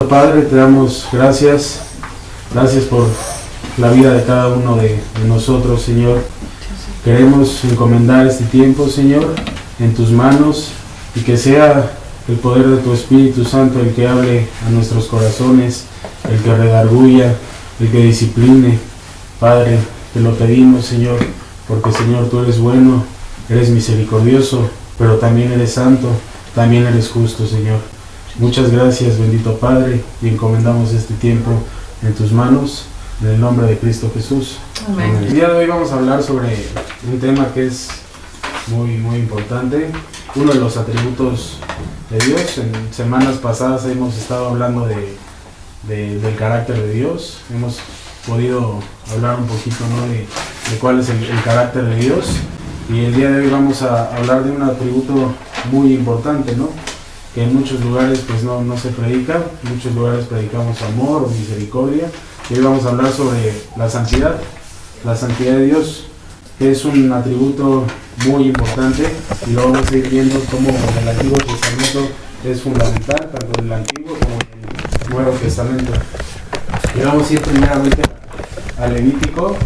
Padre, te damos gracias por la vida de cada uno de nosotros, Señor. Queremos encomendar este tiempo, Señor, en tus manos, y que sea el poder de tu Espíritu Santo el que hable a nuestros corazones, el que redarguya, el que discipline. Padre, te lo pedimos, Señor, porque, Señor, tú eres bueno, eres misericordioso, pero también eres santo, también eres justo, Señor. Muchas gracias, bendito Padre, y encomendamos este tiempo en tus manos, en el nombre de Cristo Jesús. Amén. El día de hoy vamos a hablar sobre un tema que es muy importante, uno de los atributos de Dios. En semanas pasadas hemos estado hablando del carácter de Dios. Hemos podido hablar un poquito, ¿no?, de cuál es el carácter de Dios, y el día de hoy vamos a hablar de un atributo muy importante, ¿no?, que en muchos lugares pues no se predica. En muchos lugares predicamos amor o misericordia, y hoy vamos a hablar sobre la santidad de Dios, que es un atributo muy importante, y lo vamos a ir viendo cómo en el Antiguo Testamento es fundamental, tanto en el Antiguo como en el Nuevo Testamento. Y vamos a ir primeramente a Levítico,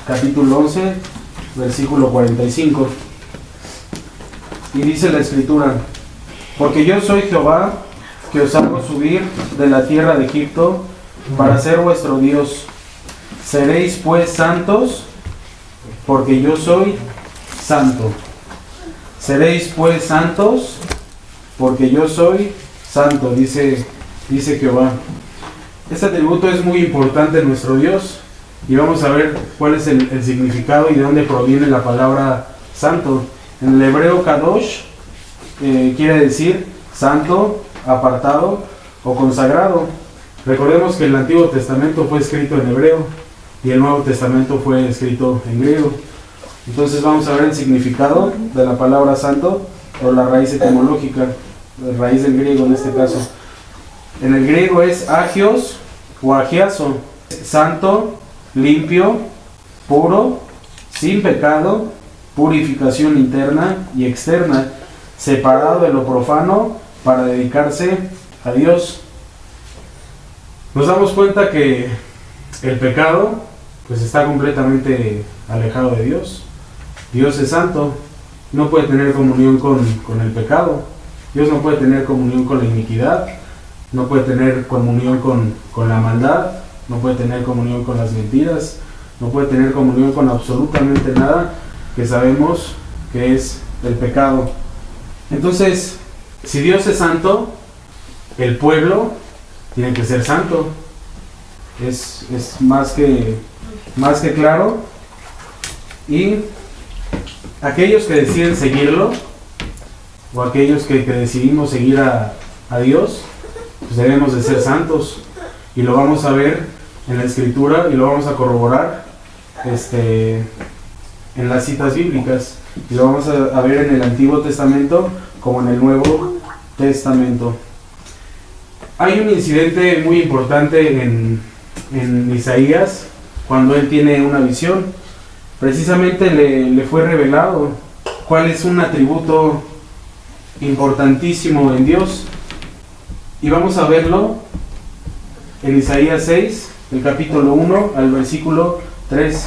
capítulo 11, versículo 45, y dice la Escritura: porque yo soy Jehová, que os hago subir de la tierra de Egipto para ser vuestro Dios. Seréis pues santos, porque yo soy santo. Seréis pues santos, porque yo soy santo, dice Jehová. Este atributo es muy importante en nuestro Dios, y vamos a ver cuál es el significado y de dónde proviene la palabra santo. En el hebreo kadosh quiere decir santo, apartado o consagrado. Recordemos que el Antiguo Testamento fue escrito en hebreo y el Nuevo Testamento fue escrito en griego. Entonces vamos a ver el significado de la palabra santo, o la raíz etimológica, la raíz del griego en este caso. En el griego es agios o agiaso, santo, limpio, puro, sin pecado, purificación interna y externa, separado de lo profano para dedicarse a Dios. Nos damos cuenta que el pecado pues está completamente alejado de Dios. Dios es santo, no puede tener comunión con el pecado. Dios no puede tener comunión con la iniquidad, no puede tener comunión con la maldad, no puede tener comunión con las mentiras, no puede tener comunión con absolutamente nada que sabemos que es el pecado. Entonces, si Dios es santo, el pueblo tiene que ser santo. Es más que claro. Y aquellos que deciden seguirlo, o aquellos que decidimos seguir a Dios, pues debemos de ser santos. Y lo vamos a ver en la Escritura, y lo vamos a corroborar en las citas bíblicas, y lo vamos a ver en el Antiguo Testamento como en el Nuevo Testamento. Hay un incidente muy importante en Isaías, cuando él tiene una visión. Precisamente le fue revelado cuál es un atributo importantísimo en Dios, y vamos a verlo en Isaías 6, el capítulo 1 al versículo 3.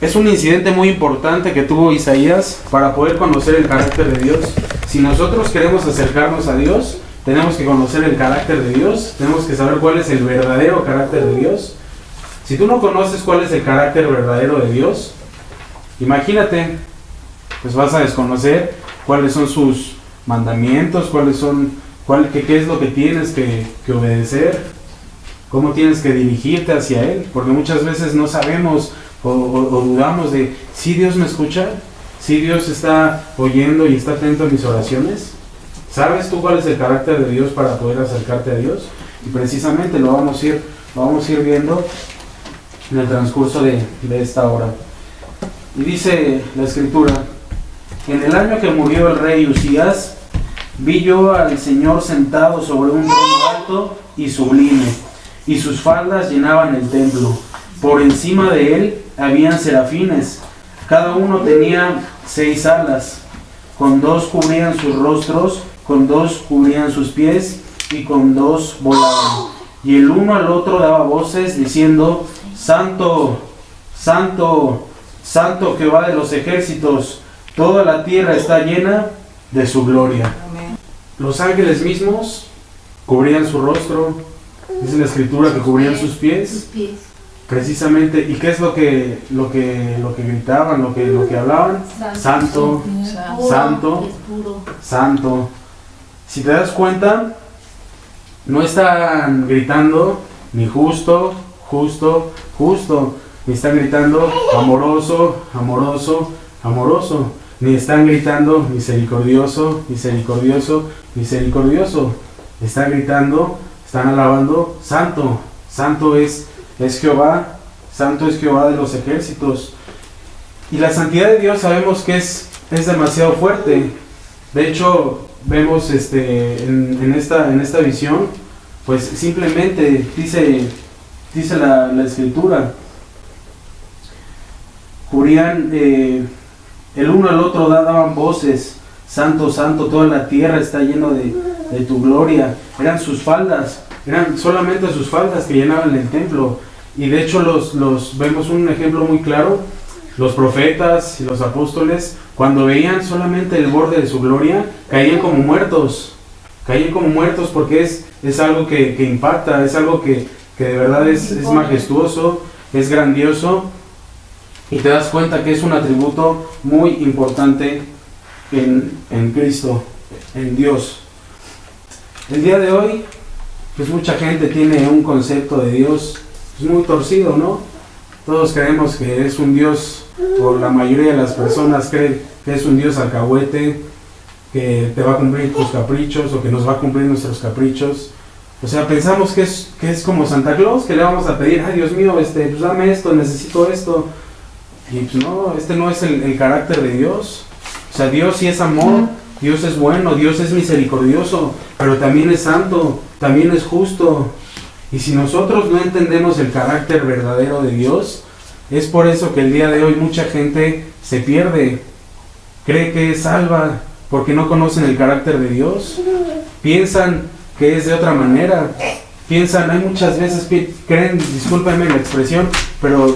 Es un incidente muy importante que tuvo Isaías para poder conocer el carácter de Dios. Si nosotros queremos acercarnos a Dios, tenemos que conocer el carácter de Dios, tenemos que saber cuál es el verdadero carácter de Dios. Si tú no conoces cuál es el carácter verdadero de Dios, imagínate, pues vas a desconocer cuáles son sus mandamientos, qué es lo que tienes que obedecer, cómo tienes que dirigirte hacia Él, porque muchas veces no sabemos o dudamos de si Dios me escucha, si Dios está oyendo y está atento a mis oraciones. ¿Sabes tú cuál es el carácter de Dios para poder acercarte a Dios? Y precisamente lo vamos a ir viendo en el transcurso de esta hora. Y dice la Escritura: en el año que murió el rey Usías, vi yo al Señor sentado sobre un trono alto y sublime, y sus faldas llenaban el templo. Por encima de él habían serafines, cada uno tenía 6 alas, con 2 cubrían sus rostros, con 2 cubrían sus pies, y con dos volaban. Y el uno al otro daba voces diciendo: Santo, Santo, Santo Jehová de los ejércitos, toda la tierra está llena de su gloria. Amén. Los ángeles mismos cubrían su rostro, dice la escritura que cubrían sus pies, precisamente. ¿Y qué es lo que gritaban, lo que hablaban? Santo, Santo, Santo. Si te das cuenta, no están gritando ni justo, justo, justo, ni están gritando amoroso, amoroso, amoroso, ni están gritando misericordioso, misericordioso, misericordioso. Están gritando, están alabando: Santo, Santo es Jehová, Santo es Jehová de los ejércitos. Y la santidad de Dios sabemos que es demasiado fuerte. De hecho, vemos en esta visión, pues simplemente dice la escritura, cubrían el uno al otro, daban voces: Santo, Santo, toda la tierra está lleno de tu gloria. Eran sus faldas, eran solamente sus faldas que llenaban el templo. Y de hecho vemos un ejemplo muy claro. Los profetas y los apóstoles, cuando veían solamente el borde de su gloria, caían como muertos porque es algo que impacta, es algo que de verdad es majestuoso, es grandioso, y te das cuenta que es un atributo muy importante en Cristo, en Dios. El día de hoy, pues mucha gente tiene un concepto de Dios muy torcido, ¿no? Todos creemos que es un Dios, o la mayoría de las personas creen que es un Dios alcahuete, que te va a cumplir tus caprichos, o que nos va a cumplir nuestros caprichos. O sea, pensamos que es como Santa Claus, que le vamos a pedir: ay, Dios mío, pues dame esto, necesito esto. Y pues no, no es el carácter de Dios. O sea, Dios sí es amor, Dios es bueno, Dios es misericordioso, pero también es santo, también es justo. Y si nosotros no entendemos el carácter verdadero de Dios, es por eso que el día de hoy mucha gente se pierde, cree que es salva, porque no conocen el carácter de Dios, piensan que es de otra manera, hay muchas veces que creen, discúlpenme la expresión, pero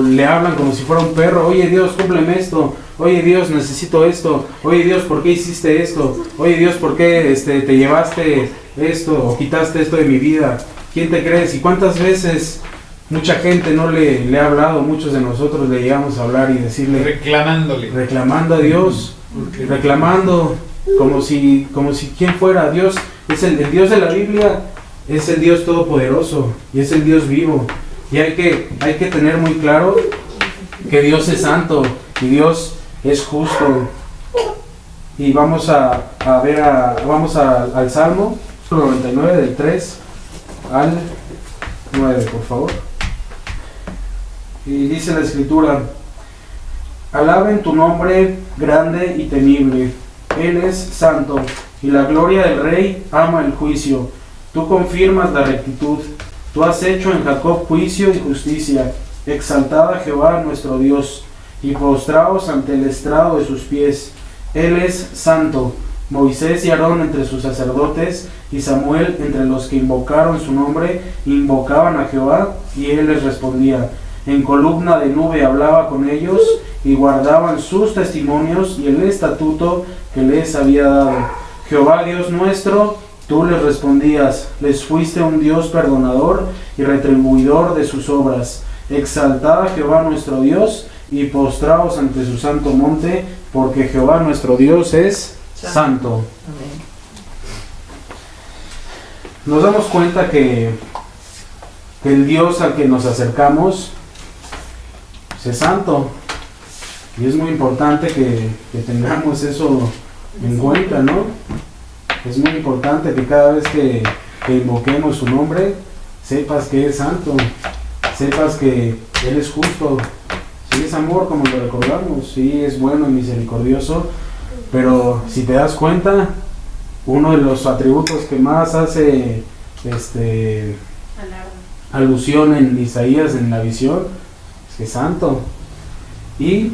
le hablan como si fuera un perro: oye Dios, cúmpleme esto, oye Dios, necesito esto, oye Dios, ¿por qué hiciste esto? Oye Dios, ¿por qué te llevaste esto o quitaste esto de mi vida? ¿Quién te crees? ¿Y cuántas veces mucha gente no le ha hablado? Muchos de nosotros le llegamos a hablar y decirle, reclamando a Dios, reclamando como si ¿quién fuera? Dios es el Dios de la Biblia, es el Dios todopoderoso y es el Dios vivo. Y hay que tener muy claro que Dios es santo y Dios es justo. Y vamos al Salmo 99, del 3 al 9, por favor. Y dice la escritura: alaben tu nombre grande y temible, Él es santo, y la gloria del Rey ama el juicio. Tú confirmas la rectitud, tú has hecho en Jacob juicio y justicia. Exaltad a Jehová nuestro Dios, y postraos ante el estrado de sus pies. Él es santo. Moisés y Aarón entre sus sacerdotes, y Samuel entre los que invocaron su nombre, invocaban a Jehová, y él les respondía. En columna de nube hablaba con ellos, y guardaban sus testimonios y el estatuto que les había dado. Jehová Dios nuestro, tú les respondías, les fuiste un Dios perdonador y retribuidor de sus obras. Exaltad a Jehová nuestro Dios, y postraos ante su santo monte, porque Jehová nuestro Dios es santo. Amén. Nos damos cuenta que el Dios al que nos acercamos pues, es santo, y es muy importante que tengamos eso en cuenta, ¿no? Es muy importante que cada vez que invoquemos su nombre, sepas que es santo, sepas que Él es justo, sí es amor, como lo recordamos, sí es bueno y misericordioso. Pero si te das cuenta, uno de los atributos que más hace alusión en Isaías, en la visión, es que es santo. Y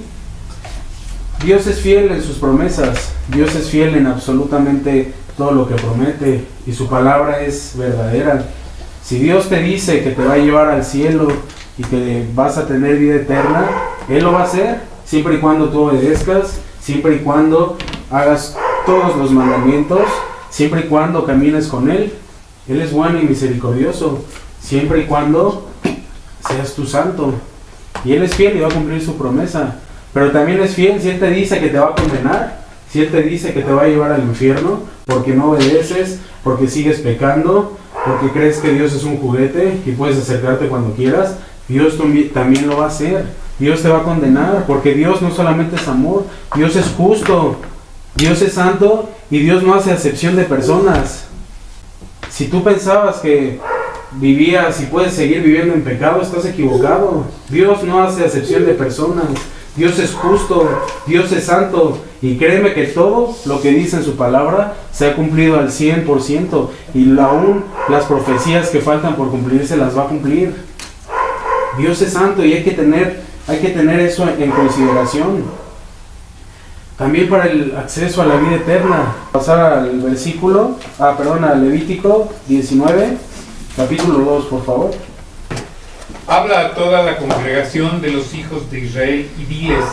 Dios es fiel en sus promesas, Dios es fiel en absolutamente todo lo que promete y su palabra es verdadera. Si Dios te dice que te va a llevar al cielo y que vas a tener vida eterna, Él lo va a hacer, siempre y cuando tú obedezcas, siempre y cuando hagas todos los mandamientos, siempre y cuando camines con Él. Él es bueno y misericordioso, siempre y cuando seas tú santo. Y Él es fiel y va a cumplir su promesa. Pero también es fiel si Él te dice que te va a condenar, si Él te dice que te va a llevar al infierno, porque no obedeces, porque sigues pecando, porque crees que Dios es un juguete y puedes acercarte cuando quieras. Dios también lo va a hacer. Dios te va a condenar, porque Dios no solamente es amor, Dios es justo, Dios es santo y Dios no hace acepción de personas. Si tú pensabas que vivías y puedes seguir viviendo en pecado, estás equivocado. Dios no hace acepción de personas. Dios es justo, Dios es santo, y créeme que todo lo que dice en su palabra se ha cumplido al 100%, y aún las profecías que faltan por cumplirse las va a cumplir. Dios es santo y hay que tener eso en consideración. También para el acceso a la vida eterna, pasar al a Levítico 19, capítulo 2, por favor. Habla a toda la congregación de los hijos de Israel y diles: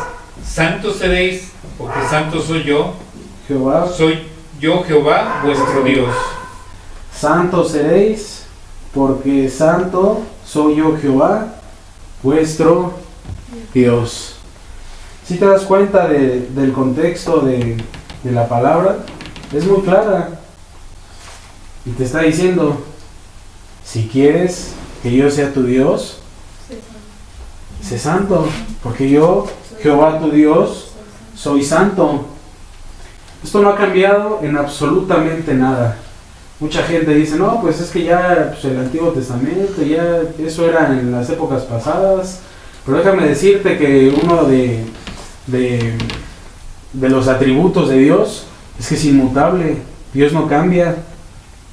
santos seréis, porque santo soy yo, Jehová. Soy yo Jehová, vuestro Dios. Santos seréis, porque santo soy yo Jehová, vuestro Dios. Si te das cuenta del contexto de la palabra, es muy clara. Y te está diciendo, si quieres que yo sea tu Dios, sé santo, porque yo, Jehová tu Dios, soy santo. Esto no ha cambiado en absolutamente nada. Mucha gente dice, no, pues es que ya el Antiguo Testamento, ya eso era en las épocas pasadas. Pero déjame decirte que uno de los atributos de Dios es que es inmutable. Dios no cambia,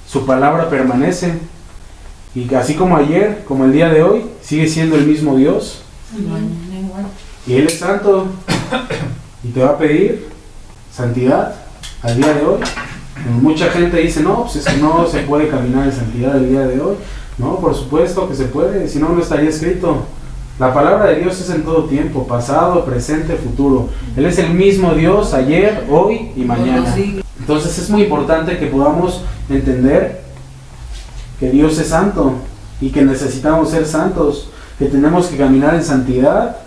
su palabra permanece. Y así como ayer, como el día de hoy, sigue siendo el mismo Dios. Y Él es santo. Y te va a pedir santidad al día de hoy. Mucha gente dice, no, pues es que no se puede caminar en santidad el día de hoy. No, por supuesto que se puede, si no, no estaría escrito. La palabra de Dios es en todo tiempo, pasado, presente, futuro. Él es el mismo Dios ayer, hoy y mañana. Entonces es muy importante que podamos entender que Dios es santo y que necesitamos ser santos, que tenemos que caminar en santidad,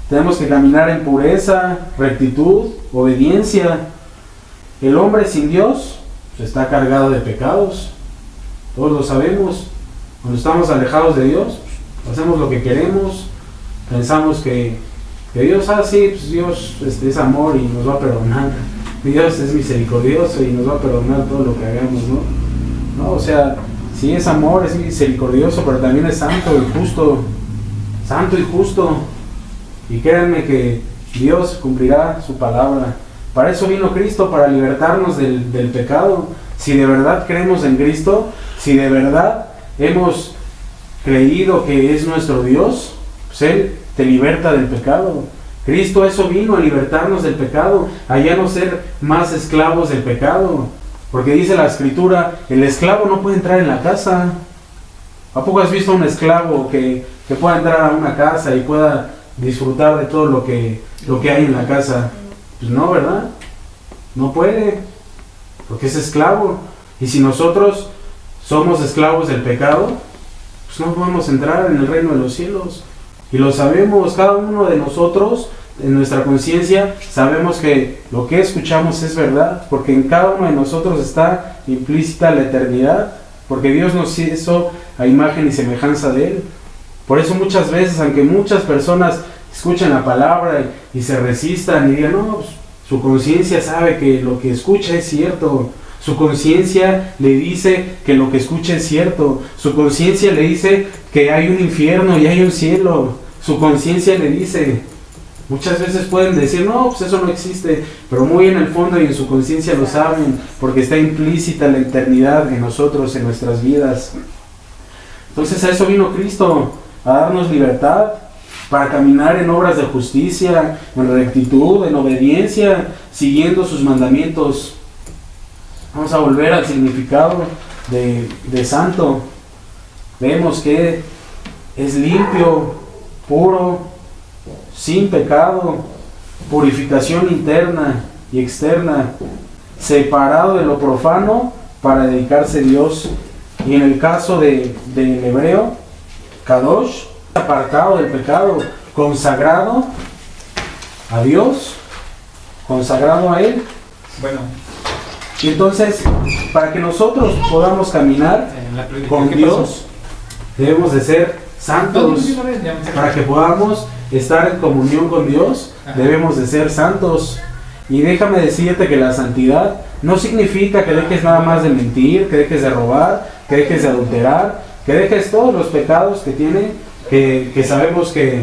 tenemos que caminar en pureza, rectitud, obediencia. El hombre sin Dios pues, está cargado de pecados, todos lo sabemos. Cuando estamos alejados de Dios, pues, hacemos lo que queremos, pensamos que Dios, sí, pues Dios es amor y nos va a perdonar. Dios es misericordioso y nos va a perdonar todo lo que hagamos, ¿no? No, o sea, sí es amor, es misericordioso, pero también es santo y justo. Santo y justo. Y créanme que Dios cumplirá su palabra. Para eso vino Cristo, para libertarnos del pecado. Si de verdad creemos en Cristo, si de verdad hemos creído que es nuestro Dios, pues Él te liberta del pecado. Cristo a eso vino, a libertarnos del pecado, a ya no ser más esclavos del pecado. Porque dice la Escritura, el esclavo no puede entrar en la casa. ¿A poco has visto a un esclavo que pueda entrar a una casa y pueda disfrutar de todo lo que hay en la casa? Pues no, ¿verdad? No puede, porque es esclavo. Y si nosotros somos esclavos del pecado, pues no podemos entrar en el reino de los cielos. Y lo sabemos, cada uno de nosotros, en nuestra conciencia, sabemos que lo que escuchamos es verdad, porque en cada uno de nosotros está implícita la eternidad, porque Dios nos hizo a imagen y semejanza de Él. Por eso muchas veces, aunque muchas personas escuchan la palabra y se resistan y digan, no, pues, su conciencia sabe que lo que escucha es cierto. Su conciencia le dice que lo que escucha es cierto. Su conciencia le dice que hay un infierno y hay un cielo. Su conciencia le dice. Muchas veces pueden decir, no, pues eso no existe. Pero muy en el fondo y en su conciencia lo saben, porque está implícita la eternidad en nosotros, en nuestras vidas. Entonces a eso vino Cristo, a darnos libertad, para caminar en obras de justicia, en rectitud, en obediencia, siguiendo sus mandamientos. Vamos a volver al significado de santo. Vemos que es limpio, puro, sin pecado, purificación interna y externa, separado de lo profano para dedicarse a Dios. Y en el caso del hebreo, kadosh, apartado del pecado, consagrado a Dios, consagrado a Él. Bueno, Y entonces, para que nosotros podamos caminar con Dios, debemos de ser santos. Para que podamos estar en comunión con Dios, debemos de ser santos. Y déjame decirte que la santidad no significa que dejes nada más de mentir, que dejes de robar, que dejes de adulterar, que dejes todos los pecados que tiene, que sabemos que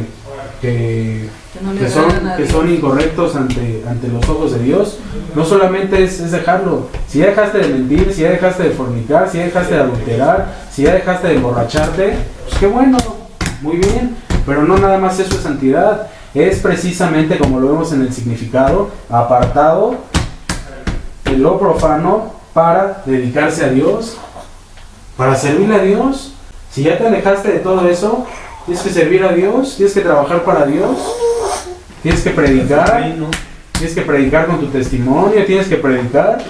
son incorrectos ante los ojos de Dios. No solamente es dejarlo. Si ya dejaste de mentir, si ya dejaste de fornicar, si ya dejaste de adulterar, si ya dejaste de emborracharte, pues qué bueno, muy bien. Pero no nada más eso es santidad. Es precisamente, como lo vemos en el significado, apartado de lo profano para dedicarse a Dios, para servirle a Dios. Si ya te alejaste de todo eso, tienes que servir a Dios, tienes que trabajar para Dios, tienes que predicar, tienes que predicar con tu testimonio, tienes que predicar.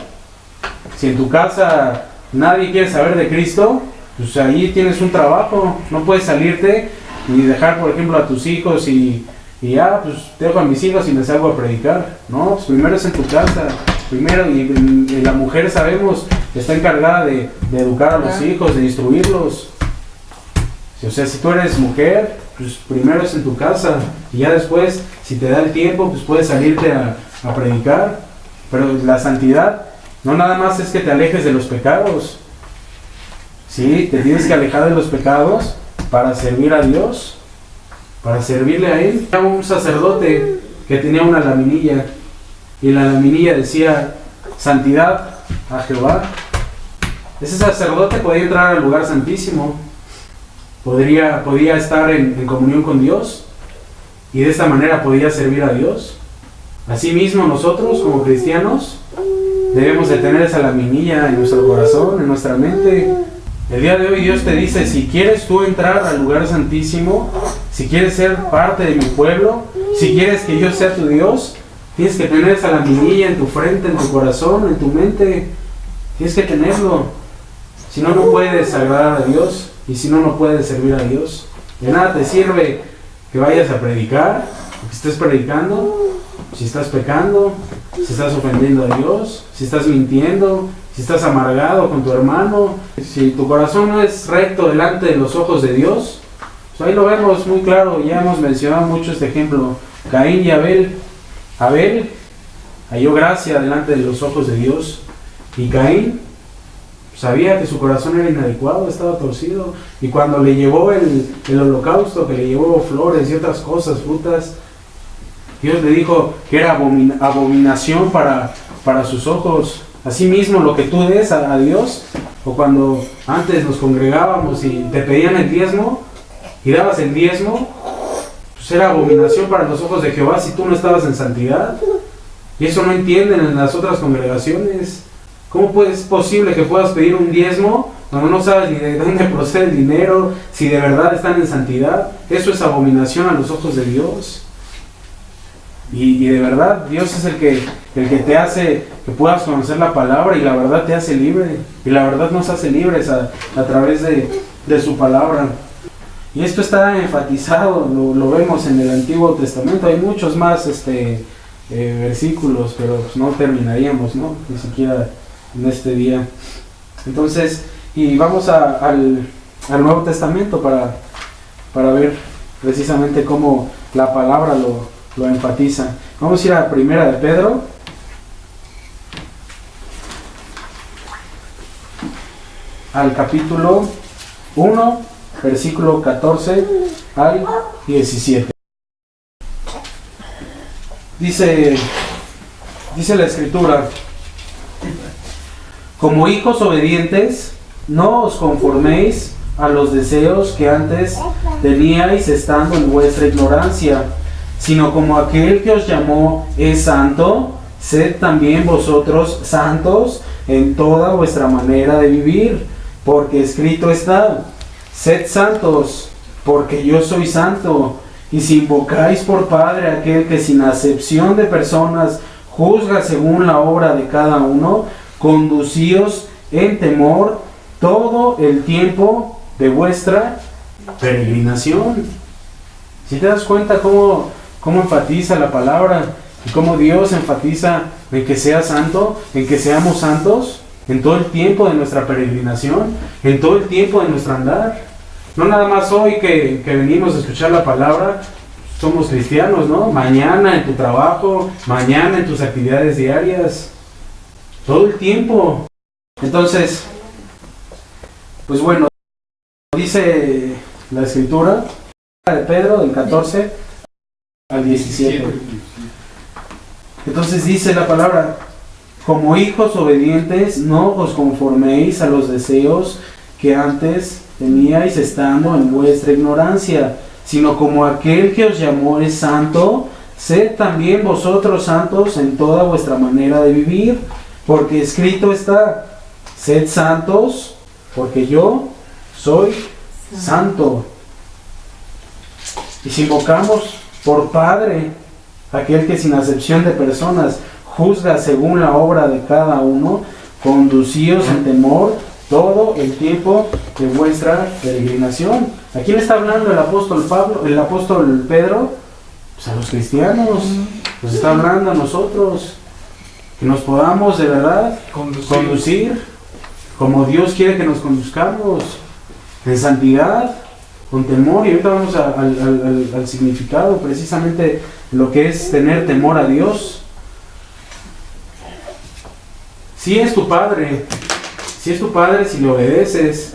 Si en tu casa nadie quiere saber de Cristo, pues ahí tienes un trabajo. No puedes salirte y dejar, por ejemplo, a tus hijos y pues te dejo a mis hijos y me salgo a predicar. No, pues primero es en tu casa. Primero, y la mujer, sabemos, está encargada de educar a los hijos, de instruirlos. O sea, si tú eres mujer, pues primero es en tu casa. Y ya después, si te da el tiempo, pues puedes salirte a predicar. Pero la santidad no nada más es que te alejes de los pecados. Sí, te tienes que alejar de los pecados para servir a Dios, para servirle a Él. Había un sacerdote que tenía una laminilla, y la laminilla decía: santidad a Jehová. Ese sacerdote podía entrar al lugar santísimo, podía estar en comunión con Dios, y de esta manera podía servir a Dios. Asimismo, nosotros como cristianos debemos de tener esa laminilla en nuestro corazón, en nuestra mente. El día de hoy Dios te dice: si quieres tú entrar al lugar santísimo, si quieres ser parte de mi pueblo, si quieres que yo sea tu Dios, tienes que tener esa laminilla en tu frente, en tu corazón, en tu mente. Tienes que tenerlo. Si no, no puedes agradar a Dios, y si no, no puedes servir a Dios. De nada te sirve que vayas a predicar, o que estés predicando, si estás pecando, si estás ofendiendo a Dios, si estás mintiendo, si estás amargado con tu hermano, si tu corazón no es recto delante de los ojos de Dios. Pues ahí lo vemos muy claro, ya hemos mencionado mucho este ejemplo. Caín y Abel. Abel halló gracia delante de los ojos de Dios, y Caín sabía que su corazón era inadecuado, estaba torcido, y cuando le llevó el holocausto, que le llevó flores y otras cosas, frutas, Dios le dijo que era abominación para sus ojos. Asimismo, lo que tú des a Dios, o cuando antes nos congregábamos y te pedían el diezmo y dabas el diezmo, pues era abominación para los ojos de Jehová si tú no estabas en santidad. Y eso no entienden en las otras congregaciones. ¿Cómo es posible que puedas pedir un diezmo cuando no sabes ni de dónde procede el dinero, si de verdad están en santidad? Eso es abominación a los ojos de Dios. Y de verdad, Dios es el que te hace que puedas conocer la palabra, y la verdad te hace libre. Y la verdad nos hace libres a través de su palabra. Y esto está enfatizado, lo vemos en el Antiguo Testamento. Hay muchos más versículos, pero pues no terminaríamos, ¿no? Ni siquiera en este día. Entonces, y vamos al Nuevo Testamento para ver precisamente cómo la palabra lo enfatiza. Vamos a ir a Primera de Pedro. Al capítulo 1, versículo 14 al 17. Dice la Escritura: como hijos obedientes, no os conforméis a los deseos que antes teníais estando en vuestra ignorancia, sino como aquel que os llamó es santo, sed también vosotros santos en toda vuestra manera de vivir, porque escrito está: sed santos, porque yo soy santo. Y si invocáis por Padre a aquel que sin acepción de personas juzga según la obra de cada uno, conducíos en temor todo el tiempo de vuestra peregrinación. Si te das cuenta cómo enfatiza la palabra y cómo Dios enfatiza en que sea santo, en que seamos santos en todo el tiempo de nuestra peregrinación, en todo el tiempo de nuestro andar. No nada más hoy que venimos a escuchar la palabra, somos cristianos, ¿no? Mañana en tu trabajo, mañana en tus actividades diarias, todo el tiempo. Entonces, pues bueno, dice la escritura de Pedro, del 14 al 17. Entonces dice la palabra: como hijos obedientes, no os conforméis a los deseos que antes teníais estando en vuestra ignorancia, sino como aquel que os llamó es santo, sed también vosotros santos en toda vuestra manera de vivir, porque escrito está: sed santos, porque yo soy santo. Y si invocamos por Padre aquel que sin acepción de personas juzga según la obra de cada uno, conducíos en temor todo el tiempo de vuestra peregrinación. ¿A quién está hablando el apóstol Pedro? Pues a los cristianos. Nos está hablando a nosotros, que nos podamos de verdad conducir como Dios quiere que nos conduzcamos, en santidad, con temor. Y ahorita vamos al significado, precisamente lo que es tener temor a Dios. Si es tu Padre, si le obedeces,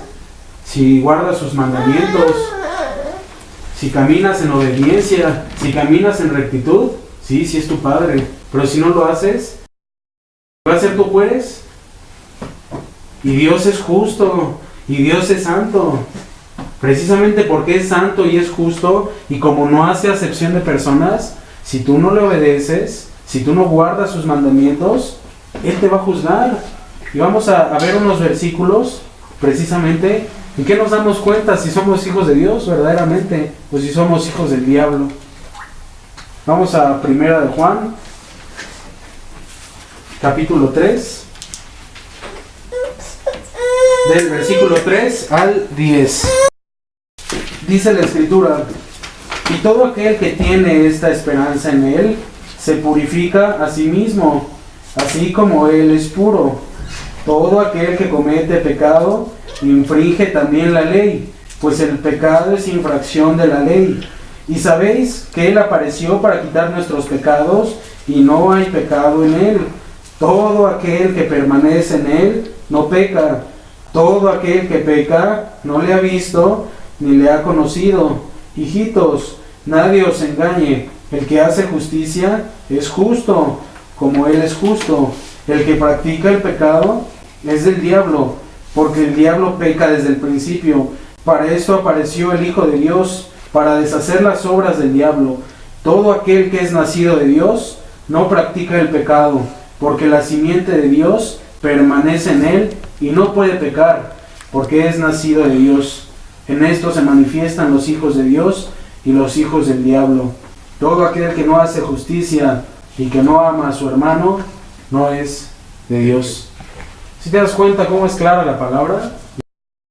si guardas sus mandamientos, si caminas en obediencia, si caminas en rectitud, sí es tu Padre. Pero si no lo haces, ¿va a ser tu juez? Y Dios es justo, y Dios es santo. Precisamente porque es santo y es justo, y como no hace acepción de personas, si tú no le obedeces, si tú no guardas sus mandamientos, Él te va a juzgar. Y vamos a ver unos versículos, precisamente, en qué nos damos cuenta si somos hijos de Dios verdaderamente, o si somos hijos del diablo. Vamos a 1 de Juan, capítulo 3, del versículo 3 al 10. Dice la escritura: y todo aquel que tiene esta esperanza en Él, se purifica a sí mismo, así como Él es puro. Todo aquel que comete pecado, infringe también la ley, pues el pecado es infracción de la ley. Y sabéis que Él apareció para quitar nuestros pecados, y no hay pecado en Él. Todo aquel que permanece en Él, no peca. Todo aquel que peca, no le ha visto, ni le ha conocido. Hijitos, nadie os engañe. El que hace justicia es justo, como Él es justo. El que practica el pecado es del diablo, porque el diablo peca desde el principio. Para esto apareció el Hijo de Dios, para deshacer las obras del diablo. Todo aquel que es nacido de Dios no practica el pecado, porque la simiente de Dios permanece en él y no puede pecar, porque es nacido de Dios. En esto se manifiestan los hijos de Dios y los hijos del diablo. Todo aquel que no hace justicia y que no ama a su hermano, no es de Dios. Si te das cuenta cómo es clara la palabra,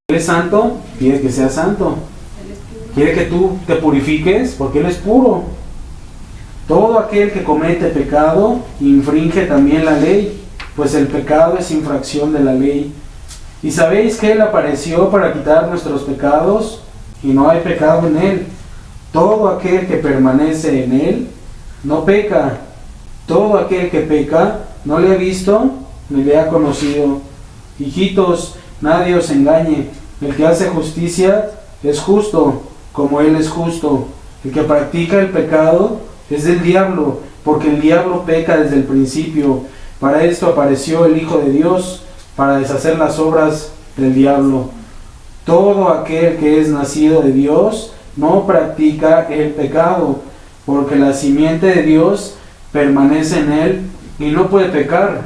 Él es santo, quiere que seas santo. Quiere que tú te purifiques porque Él es puro. Todo aquel que comete pecado, infringe también la ley, pues el pecado es infracción de la ley. Y sabéis que Él apareció para quitar nuestros pecados, y no hay pecado en Él. Todo aquel que permanece en Él, no peca. Todo aquel que peca, no le ha visto, ni le ha conocido. Hijitos, nadie os engañe. El que hace justicia es justo, como Él es justo. El que practica el pecado es del diablo, porque el diablo peca desde el principio. Para esto apareció el Hijo de Dios, para deshacer las obras del diablo. Todo aquel que es nacido de Dios no practica el pecado, porque la simiente de Dios permanece en él y no puede pecar.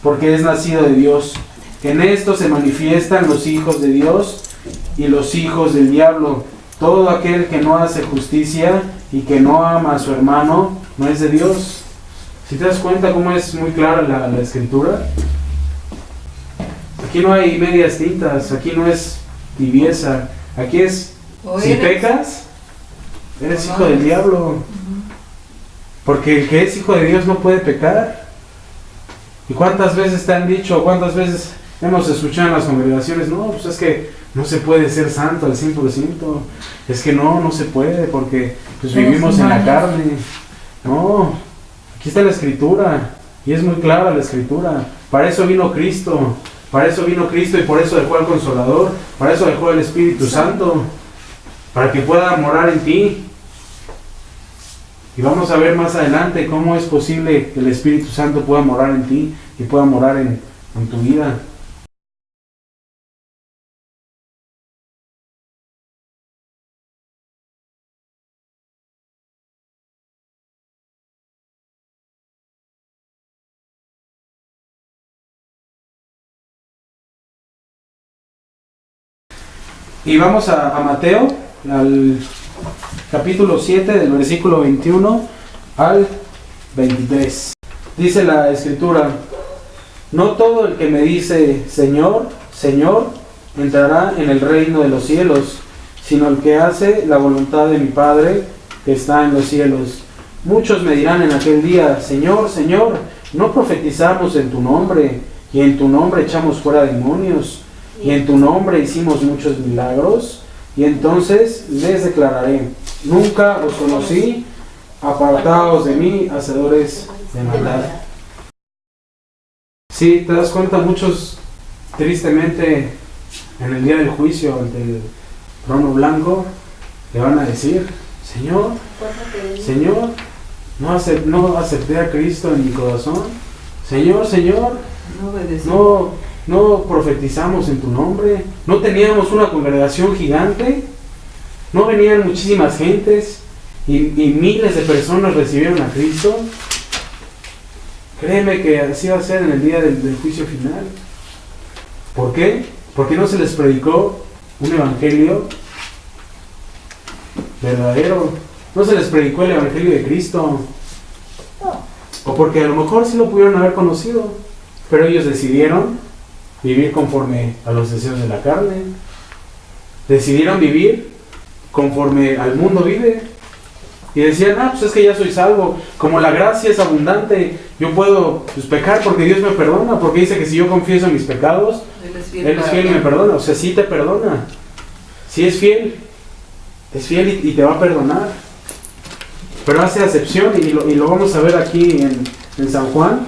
porque es nacido de Dios. En esto se manifiestan los hijos de Dios y los hijos del diablo. Todo aquel que no hace justicia y que no ama a su hermano no es de Dios. Si te das cuenta cómo es muy clara la escritura, aquí no hay medias tintas, aquí no es tibieza, aquí es, si pecas, eres hijo del diablo. Porque el que es hijo de Dios no puede pecar. ¿Y cuántas veces te han dicho, cuántas veces hemos escuchado en las congregaciones? No, pues es que no se puede ser santo al 100%. Es que no se puede porque pues vivimos en la carne. No, aquí está la escritura y es muy clara la escritura. Para eso vino Cristo, y por eso dejó al Consolador, para eso dejó el Espíritu Santo, para que pueda morar en ti. Y vamos a ver más adelante cómo es posible que el Espíritu Santo pueda morar en ti y pueda morar en tu vida. Y vamos a Mateo, al capítulo 7, del versículo 21 al 23. Dice la Escritura: no todo el que me dice Señor, Señor, entrará en el reino de los cielos, sino el que hace la voluntad de mi Padre que está en los cielos. Muchos me dirán en aquel día: Señor, Señor, ¿no profetizamos en tu nombre? Y en tu nombre echamos fuera demonios, y en tu nombre hicimos muchos milagros. Y entonces les declararé: nunca os conocí, apartaos de mí, hacedores de maldad. Sí, te das cuenta, muchos tristemente en el día del juicio ante el trono blanco le van a decir: Señor, Señor, no acepté a Cristo en mi corazón. Señor, Señor, no profetizamos en tu nombre, no teníamos una congregación gigante, no venían muchísimas gentes y miles de personas recibieron a Cristo. Créeme que así va a ser en el día del juicio final. ¿Por qué? Porque no se les predicó un evangelio verdadero, no se les predicó el evangelio de Cristo, o porque a lo mejor sí lo pudieron haber conocido, pero ellos decidieron vivir conforme a los deseos de la carne, decidieron vivir conforme al mundo vive, y decían: pues es que ya soy salvo, como la gracia es abundante, yo puedo pecar porque Dios me perdona, porque dice que si yo confieso mis pecados, Él es fiel y me perdona. O sea, sí te perdona, sí es fiel y te va a perdonar, pero hace acepción, y lo vamos a ver aquí en San Juan.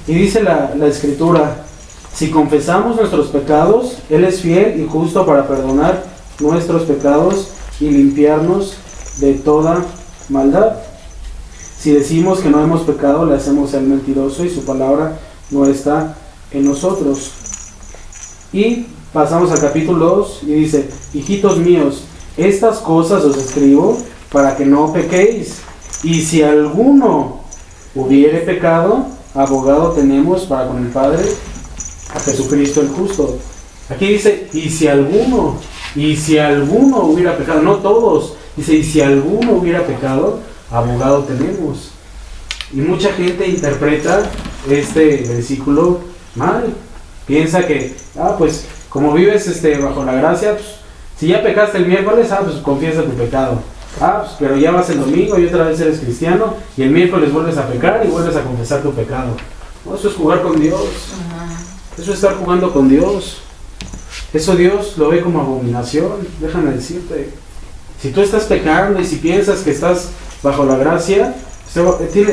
Y dice la Escritura: si confesamos nuestros pecados, Él es fiel y justo para perdonar nuestros pecados y limpiarnos de toda maldad. Si decimos que no hemos pecado, le hacemos al mentiroso y su palabra no está en nosotros. Y pasamos al capítulo 2 y dice: hijitos míos, estas cosas os escribo para que no pequéis. Y si alguno hubiere pecado, abogado tenemos para con el Padre, a Jesucristo el justo. Aquí dice: y si alguno hubiera pecado, no todos. Dice: y si alguno hubiera pecado, abogado tenemos. Y mucha gente interpreta este versículo mal. Piensa que, pues como vives bajo la gracia, pues, si ya pecaste el miércoles, pues confiesa tu pecado. Pues, pero ya vas el domingo y otra vez eres cristiano, y el miércoles vuelves a pecar y vuelves a confesar tu pecado. No, eso es jugar con Dios. Eso es estar jugando con Dios. Eso Dios lo ve como abominación. Déjame decirte, si tú estás pecando y si piensas que estás bajo la gracia,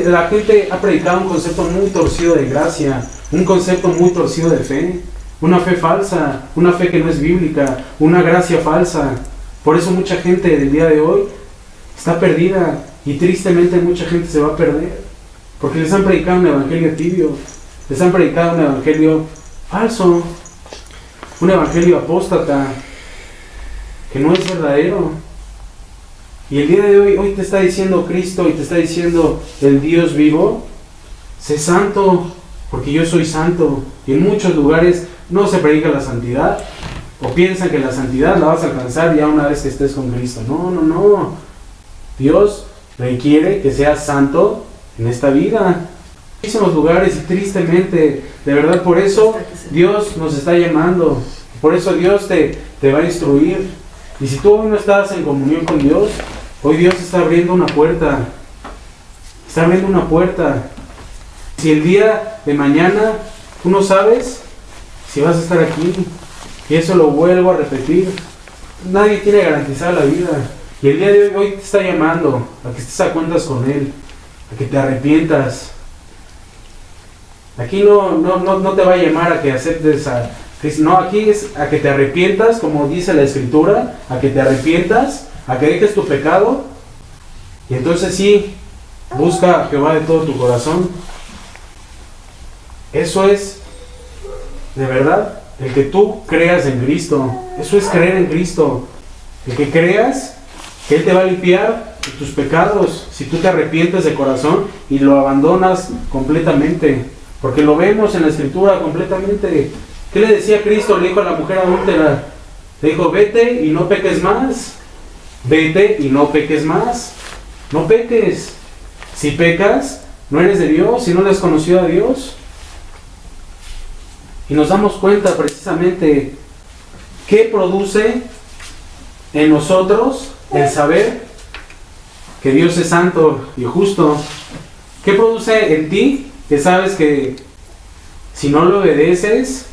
la gente ha predicado un concepto muy torcido de gracia, un concepto muy torcido de fe, una fe falsa, una fe que no es bíblica, una gracia falsa. Por eso mucha gente del día de hoy está perdida, y tristemente mucha gente se va a perder, porque les han predicado un evangelio tibio, les han predicado un evangelio falso, un evangelio apóstata, que no es verdadero. Y el día de hoy te está diciendo Cristo, y te está diciendo el Dios vivo: sé santo, porque yo soy santo. Y en muchos lugares no se predica la santidad, o piensan que la santidad la vas a alcanzar ya una vez que estés con Cristo. No, no, no. Dios requiere que seas santo en esta vida. En muchísimos lugares y tristemente, de verdad, por eso Dios nos está llamando. Por eso Dios te va a instruir. Y si tú hoy no estás en comunión con Dios, hoy Dios está abriendo una puerta. Está abriendo una puerta. Si el día de mañana tú no sabes si vas a estar aquí, y eso lo vuelvo a repetir, nadie tiene garantizada la vida. Y el día de hoy te está llamando a que estés a cuentas con Él, a que te arrepientas. Aquí no te va a llamar a que aceptes a Cristo. No, aquí es a que te arrepientas, como dice la Escritura, a que te arrepientas, a que dejes tu pecado. Y entonces sí, busca a Jehová de todo tu corazón. Eso es, de verdad, el que tú creas en Cristo. Eso es creer en Cristo. El que creas que Él te va a limpiar de tus pecados si tú te arrepientes de corazón y lo abandonas completamente. Porque lo vemos en la Escritura completamente. ¿Qué le decía Cristo? Le dijo a la mujer adúltera. Le dijo, vete y no peques más. Vete y no peques más. No peques. Si pecas, no eres de Dios, si no le has conocido a Dios. Y nos damos cuenta precisamente qué produce en nosotros el saber que Dios es santo y justo. ¿Qué produce en ti? Que sabes que si no lo obedeces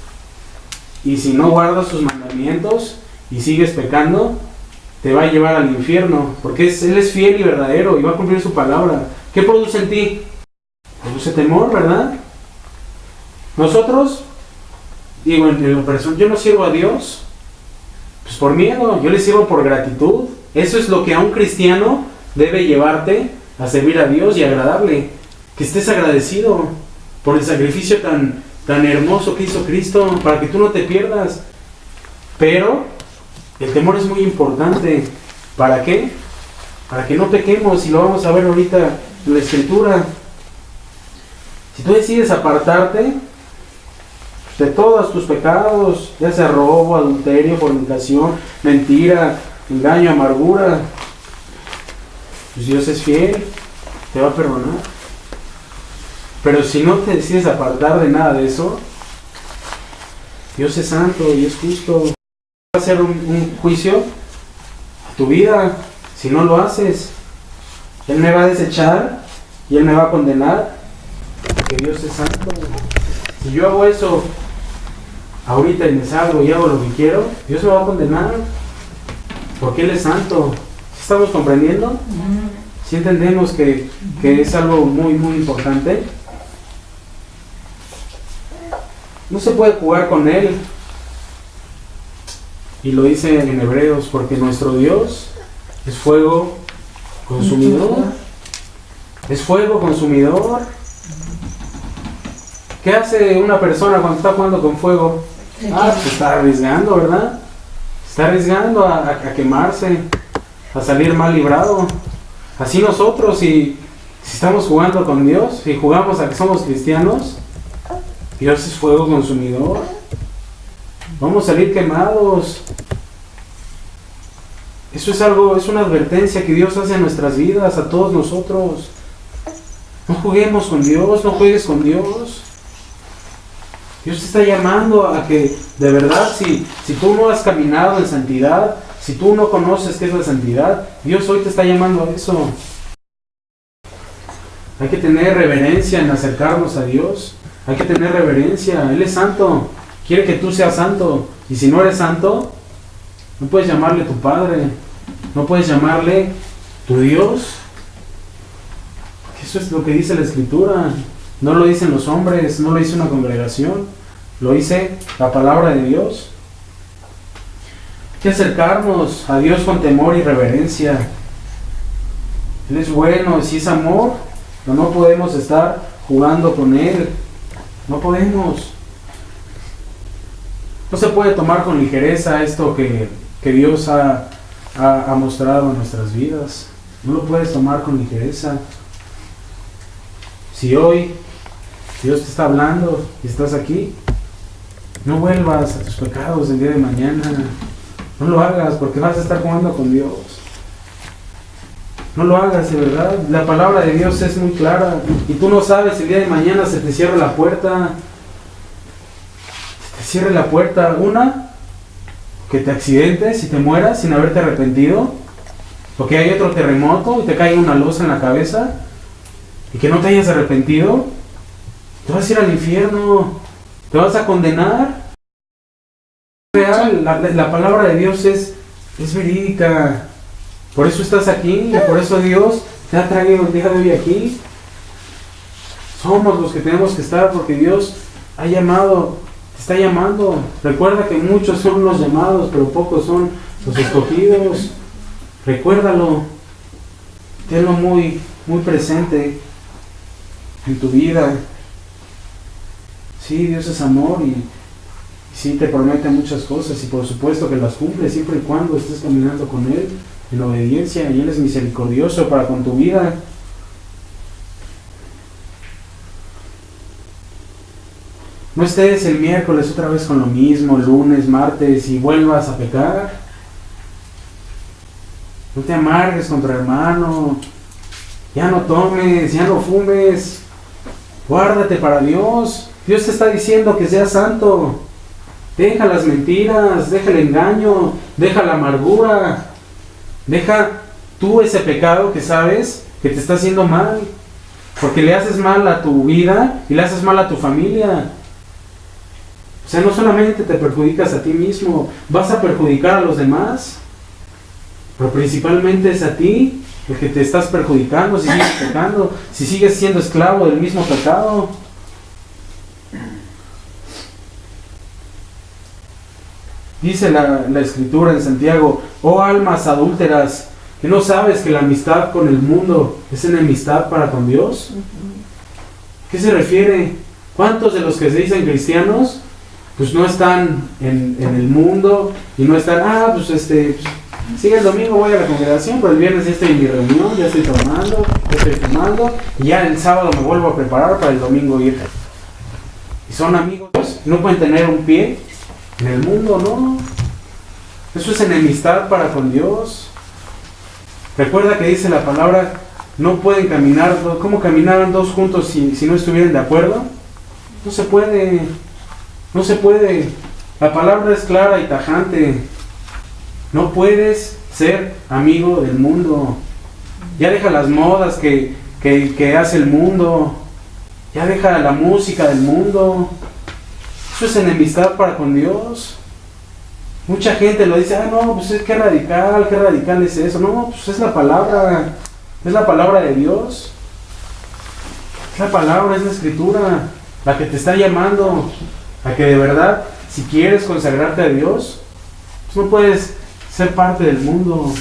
y si no guardas sus mandamientos y sigues pecando, te va a llevar al infierno, porque Él es fiel y verdadero y va a cumplir su palabra. ¿Qué produce en ti? Produce temor, ¿verdad? Nosotros, digo, en la persona, yo no sirvo a Dios pues por miedo, yo le sirvo por gratitud. Eso es lo que a un cristiano debe llevarte a servir a Dios y agradarle. Que estés agradecido por el sacrificio tan hermoso que hizo Cristo, para que tú no te pierdas. Pero el temor es muy importante. ¿Para qué? Para que no pequemos, y lo vamos a ver ahorita en la Escritura. Si tú decides apartarte de todos tus pecados, ya sea robo, adulterio, fornicación, mentira, engaño, amargura, pues Dios es fiel, te va a perdonar. Pero si no te decides apartar de nada de eso, Dios es santo y es justo. Va a hacer un juicio a tu vida si no lo haces. Él me va a desechar y Él me va a condenar, porque Dios es santo. Si yo hago eso ahorita y me salgo y hago lo que quiero, Dios me va a condenar, porque Él es santo. ¿Estamos comprendiendo? ¿Sí entendemos que es algo muy, muy importante? No se puede jugar con Él. Y lo dice en Hebreos, porque nuestro Dios es fuego consumidor. Es fuego consumidor. ¿Qué hace una persona cuando está jugando con fuego? Se está arriesgando, ¿verdad? Se está arriesgando a quemarse, a salir mal librado. Así nosotros, si estamos jugando con Dios, si jugamos a que somos cristianos, Dios es fuego consumidor. Vamos a salir quemados. Eso es una advertencia que Dios hace en nuestras vidas, a todos nosotros. No juguemos con Dios, no juegues con Dios. Dios te está llamando a que, de verdad, si tú no has caminado en santidad, si tú no conoces qué es la santidad, Dios hoy te está llamando a eso. Hay que tener reverencia en acercarnos a Dios. Hay que tener reverencia. Él es santo. Quiere que tú seas santo. Y si no eres santo, no puedes llamarle tu Padre. No puedes llamarle tu Dios. Eso es lo que dice la Escritura. No lo dicen los hombres, no lo dice una congregación. Lo dice la palabra de Dios. Hay que acercarnos a Dios con temor y reverencia. Él es bueno, si es amor, pero no podemos estar jugando con Él. No podemos. No se puede tomar con ligereza esto que Dios ha mostrado en nuestras vidas. No lo puedes tomar con ligereza. Si hoy Dios te está hablando y estás aquí. No vuelvas a tus pecados el día de mañana. No lo hagas porque vas a estar jugando con Dios. No lo hagas, de verdad. La palabra de Dios es muy clara. Y tú no sabes, el día de mañana se te cierra la puerta. Se te cierra la puerta. Una, que te accidentes y te mueras sin haberte arrepentido. Porque hay otro terremoto y te cae una losa en la cabeza. Y que no te hayas arrepentido. Te vas a ir al infierno. Te vas a condenar. Real, la palabra de Dios es verídica. Por eso estás aquí, y por eso Dios te ha traído el día de hoy aquí. Somos los que tenemos que estar, porque Dios ha llamado, te está llamando. Recuerda que muchos son los llamados, pero pocos son los escogidos. Recuérdalo. Tenlo muy, muy presente en tu vida. Sí, Dios es amor y sí te promete muchas cosas, y por supuesto que las cumple siempre y cuando estés caminando con Él en obediencia, y Él es misericordioso para con tu vida. No estés el miércoles otra vez con lo mismo, lunes, martes, y vuelvas a pecar. No te amargues con tu hermano. Ya no tomes, ya no fumes. Guárdate para Dios. Dios te está diciendo que seas santo. Deja las mentiras, deja el engaño, deja la amargura. Deja tú ese pecado que sabes que te está haciendo mal, porque le haces mal a tu vida y le haces mal a tu familia. O sea, no solamente te perjudicas a ti mismo, vas a perjudicar a los demás, pero principalmente es a ti el que te estás perjudicando si sigues pecando, si sigues siendo esclavo del mismo pecado. Dice la Escritura en Santiago: oh almas adúlteras, ¿que no sabes que la amistad con el mundo es enemistad para con Dios? ¿Qué se refiere? ¿Cuántos de los que se dicen cristianos pues no están en el mundo y no están, sí, el domingo voy a la congregación, pero el viernes ya estoy en mi reunión, ya estoy tomando, ya estoy fumando, y ya el sábado me vuelvo a preparar para el domingo ir? Y son amigos, no pueden tener un pie en el mundo, no. Eso es enemistad para con Dios. Recuerda que dice la palabra, no pueden caminar, ¿cómo caminaran dos juntos si no estuvieran de acuerdo? No se puede, no se puede. La palabra es clara y tajante. No puedes ser amigo del mundo. Ya deja las modas que hace el mundo. Ya deja la música del mundo. Eso es enemistad para con Dios. Mucha gente lo dice, no, pues qué radical es eso. No, pues es la palabra de Dios. Es la palabra, es la Escritura, la que te está llamando a que de verdad, si quieres consagrarte a Dios, pues no puedes ser parte del mundo.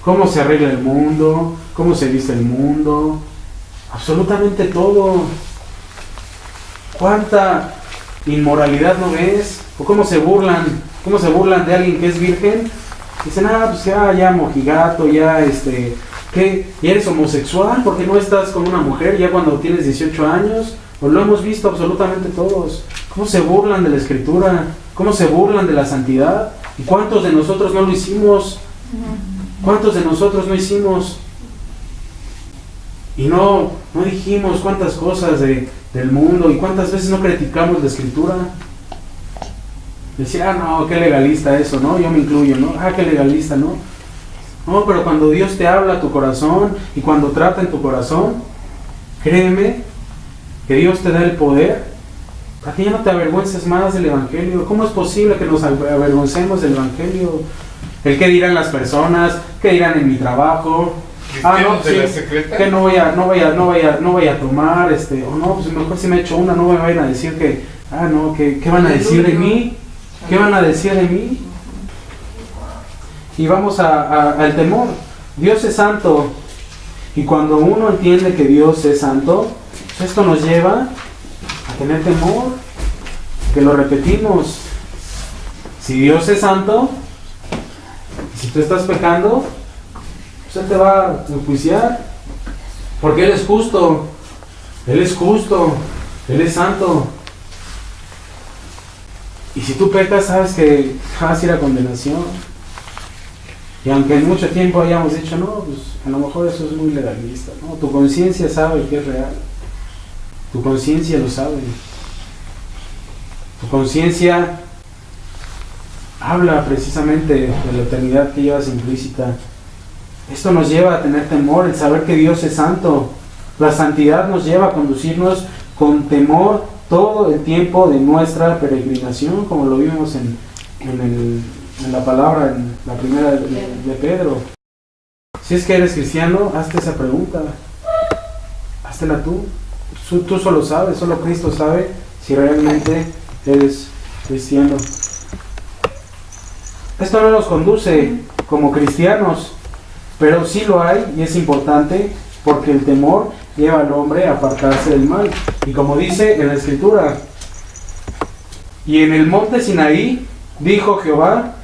Cómo se arregla el mundo, cómo se viste el mundo, absolutamente todo. ¿Cuánta inmoralidad no ves? ¿O cómo se burlan de alguien que es virgen? Dicen, pues ya mojigato, ya ¿qué? ¿Y eres homosexual? ¿Por qué no estás con una mujer ya cuando tienes 18 años? Pues lo hemos visto absolutamente todos. ¿Cómo se burlan de la Escritura? ¿Cómo se burlan de la santidad? ¿Y cuántos de nosotros no lo hicimos? ¿Cuántos de nosotros no hicimos? Y no dijimos cuántas cosas del mundo, y cuántas veces no criticamos la Escritura. Decir, no, qué legalista eso, ¿no? Yo me incluyo, ¿no? Qué legalista, ¿no? No, pero cuando Dios te habla a tu corazón y cuando trata en tu corazón, créeme que Dios te da el poder para que ya no te avergüences más del Evangelio. ¿Cómo es posible que nos avergoncemos del Evangelio? El qué dirán las personas, qué dirán en mi trabajo. Que no voy a tomar, o no, pues mejor si me echo una, no me vayan a decir que, ¿qué van a decir de mí? ¿Qué van a decir de mí? Y vamos al temor. Dios es santo, y cuando uno entiende que Dios es santo, pues esto nos lleva a tener temor, que lo repetimos. Si Dios es santo, si tú estás pecando, pues Él te va a enjuiciar, porque Él es justo. Él es justo. Él es santo. Y si tú pecas, sabes que vas a ir a condenación. Y aunque en mucho tiempo hayamos dicho, no, pues a lo mejor eso es muy legalista, ¿no? Tu conciencia sabe que es real. Tu conciencia lo sabe. Tu conciencia habla precisamente de la eternidad que llevas implícita. Esto nos lleva a tener temor, el saber que Dios es santo. La santidad nos lleva a conducirnos con temor todo el tiempo de nuestra peregrinación, como lo vimos en la palabra, en la primera de Pedro. Si es que eres cristiano, hazte esa pregunta. Háztela tú. Tú solo sabes, solo Cristo sabe si realmente eres cristiano. Esto no nos conduce como cristianos, pero sí lo hay y es importante porque el temor lleva al hombre a apartarse del mal. Y como dice en la Escritura, y en el monte Sinaí dijo Jehová,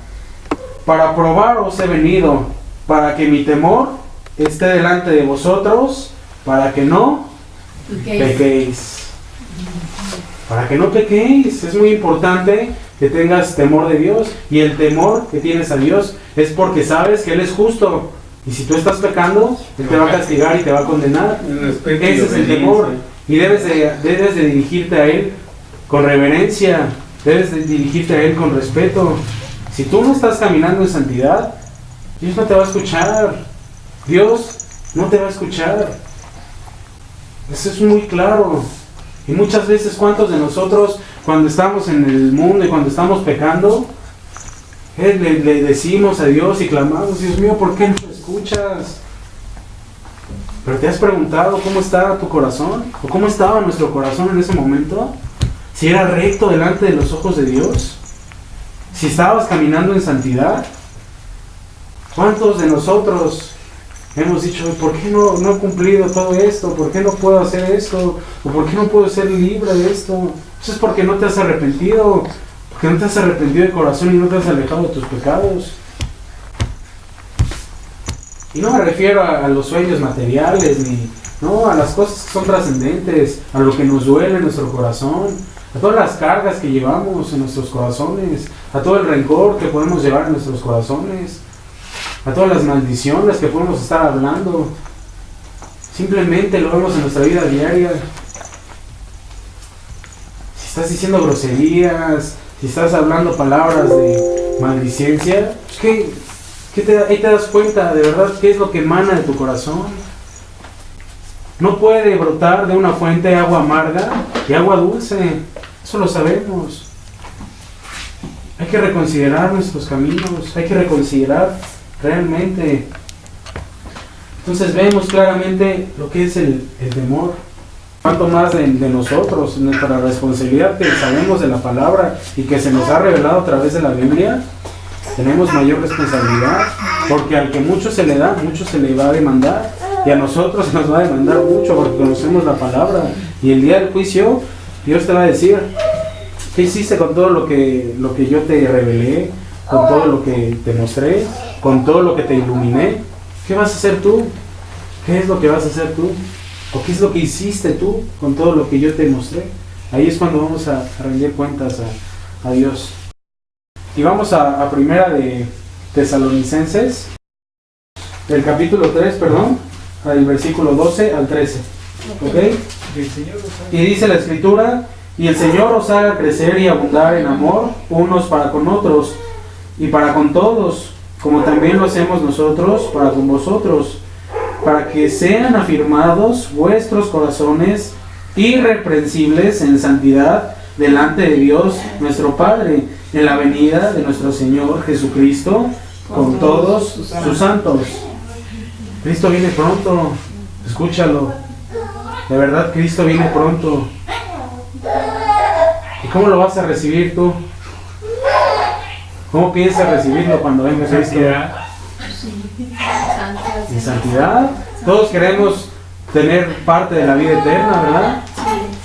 para probaros he venido, para que mi temor esté delante de vosotros, para que no pequéis. Para que no pequéis. Es muy importante que tengas temor de Dios, y el temor que tienes a Dios es porque sabes que Él es justo. Y si tú estás pecando, Él te va a castigar y te va a condenar. Ese es el temor. Y debes de dirigirte a Él con reverencia. Debes de dirigirte a Él con respeto. Si tú no estás caminando en santidad, Dios no te va a escuchar. Dios no te va a escuchar. Eso es muy claro. Y muchas veces, ¿cuántos de nosotros, cuando estamos en el mundo y cuando estamos pecando, le decimos a Dios y clamamos, Dios mío, ¿por qué no me escuchas? Pero ¿te has preguntado cómo está tu corazón? ¿O cómo estaba nuestro corazón en ese momento? Si era recto delante de los ojos de Dios. Si estabas caminando en santidad. ¿Cuántos de nosotros hemos dicho, ¿por qué no he cumplido todo esto? ¿Por qué no puedo hacer esto? ¿O por qué no puedo ser libre de esto? Eso es porque no te has arrepentido. Porque no te has arrepentido de corazón y no te has alejado de tus pecados. Y no me refiero a los sueños materiales, no, a las cosas que son trascendentes, a lo que nos duele en nuestro corazón, a todas las cargas que llevamos en nuestros corazones, a todo el rencor que podemos llevar en nuestros corazones, a todas las maldiciones que podemos estar hablando. Simplemente lo vemos en nuestra vida diaria. Si estás diciendo groserías, si estás hablando palabras de maldicencia, pues ahí te das cuenta de verdad qué es lo que emana de tu corazón. No puede brotar de una fuente agua amarga y agua dulce. Eso lo sabemos. Hay que reconsiderar nuestros caminos. Hay que reconsiderar realmente. Entonces vemos claramente lo que es el temor. Cuanto más de nosotros, nuestra responsabilidad que sabemos de la palabra y que se nos ha revelado a través de la Biblia, tenemos mayor responsabilidad, porque al que mucho se le da, mucho se le va a demandar, y a nosotros se nos va a demandar mucho porque conocemos la palabra. Y el día del juicio Dios te va a decir, ¿qué hiciste con todo lo que yo te revelé, con todo lo que te mostré, con todo lo que te iluminé? ¿Qué vas a hacer tú? ¿Qué es lo que vas a hacer tú? ¿O qué es lo que hiciste tú con todo lo que yo te mostré? Ahí es cuando vamos a rendir cuentas a Dios. Y vamos a primera de Tesalonicenses, del capítulo 3, del versículo 12 al 13. ¿Ok? Y dice la Escritura, y el Señor os haga crecer y abundar en amor unos para con otros y para con todos, como también lo hacemos nosotros para con vosotros, para que sean afirmados vuestros corazones irreprensibles en santidad delante de Dios nuestro Padre, en la venida de nuestro Señor Jesucristo con todos sus santos. Cristo viene pronto, escúchalo. De verdad, Cristo viene pronto. ¿Y cómo lo vas a recibir tú? ¿Cómo piensas recibirlo cuando venga Cristo? En santidad. Todos queremos tener parte de la vida eterna, ¿verdad?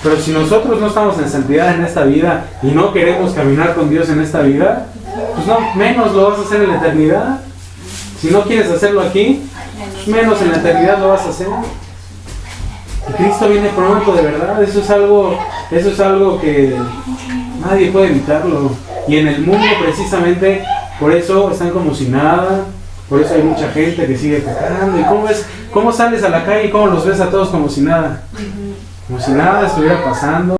Pero si nosotros no estamos en santidad en esta vida y no queremos caminar con Dios en esta vida, pues no, menos lo vas a hacer en la eternidad. Si no quieres hacerlo aquí, pues menos en la eternidad lo vas a hacer. Y Cristo viene pronto, de verdad. Eso es algo Eso es algo que nadie puede evitarlo. Y en el mundo precisamente por eso están como si nada. Por eso hay mucha gente que sigue pecando. ¿Y cómo sales a la calle y cómo los ves a todos como si nada? Como si nada estuviera pasando.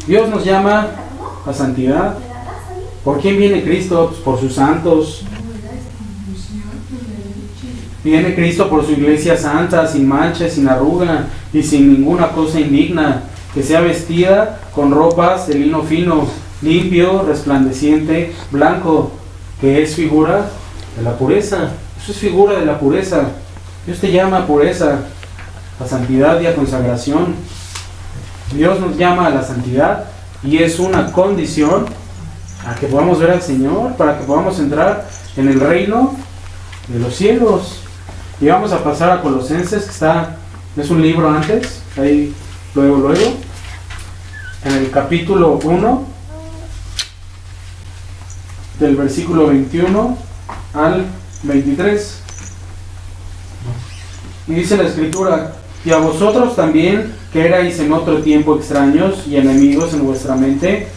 Dios nos llama a santidad. ¿Por quién viene Cristo? Pues por sus santos. Viene Cristo por su iglesia santa, sin mancha, sin arruga y sin ninguna cosa indigna, que sea vestida con ropas de lino fino, limpio, resplandeciente, blanco, que es figura de la pureza. Eso es figura de la pureza. Dios te llama a pureza, a santidad y a consagración. Dios nos llama a la santidad y es una condición a que podamos ver al Señor, para que podamos entrar en el reino de los cielos. Y vamos a pasar a Colosenses, que es un libro antes, ahí luego, en el capítulo 1, del versículo 21 al 23. Y dice la Escritura: y a vosotros también, que erais en otro tiempo extraños y enemigos en vuestra mente,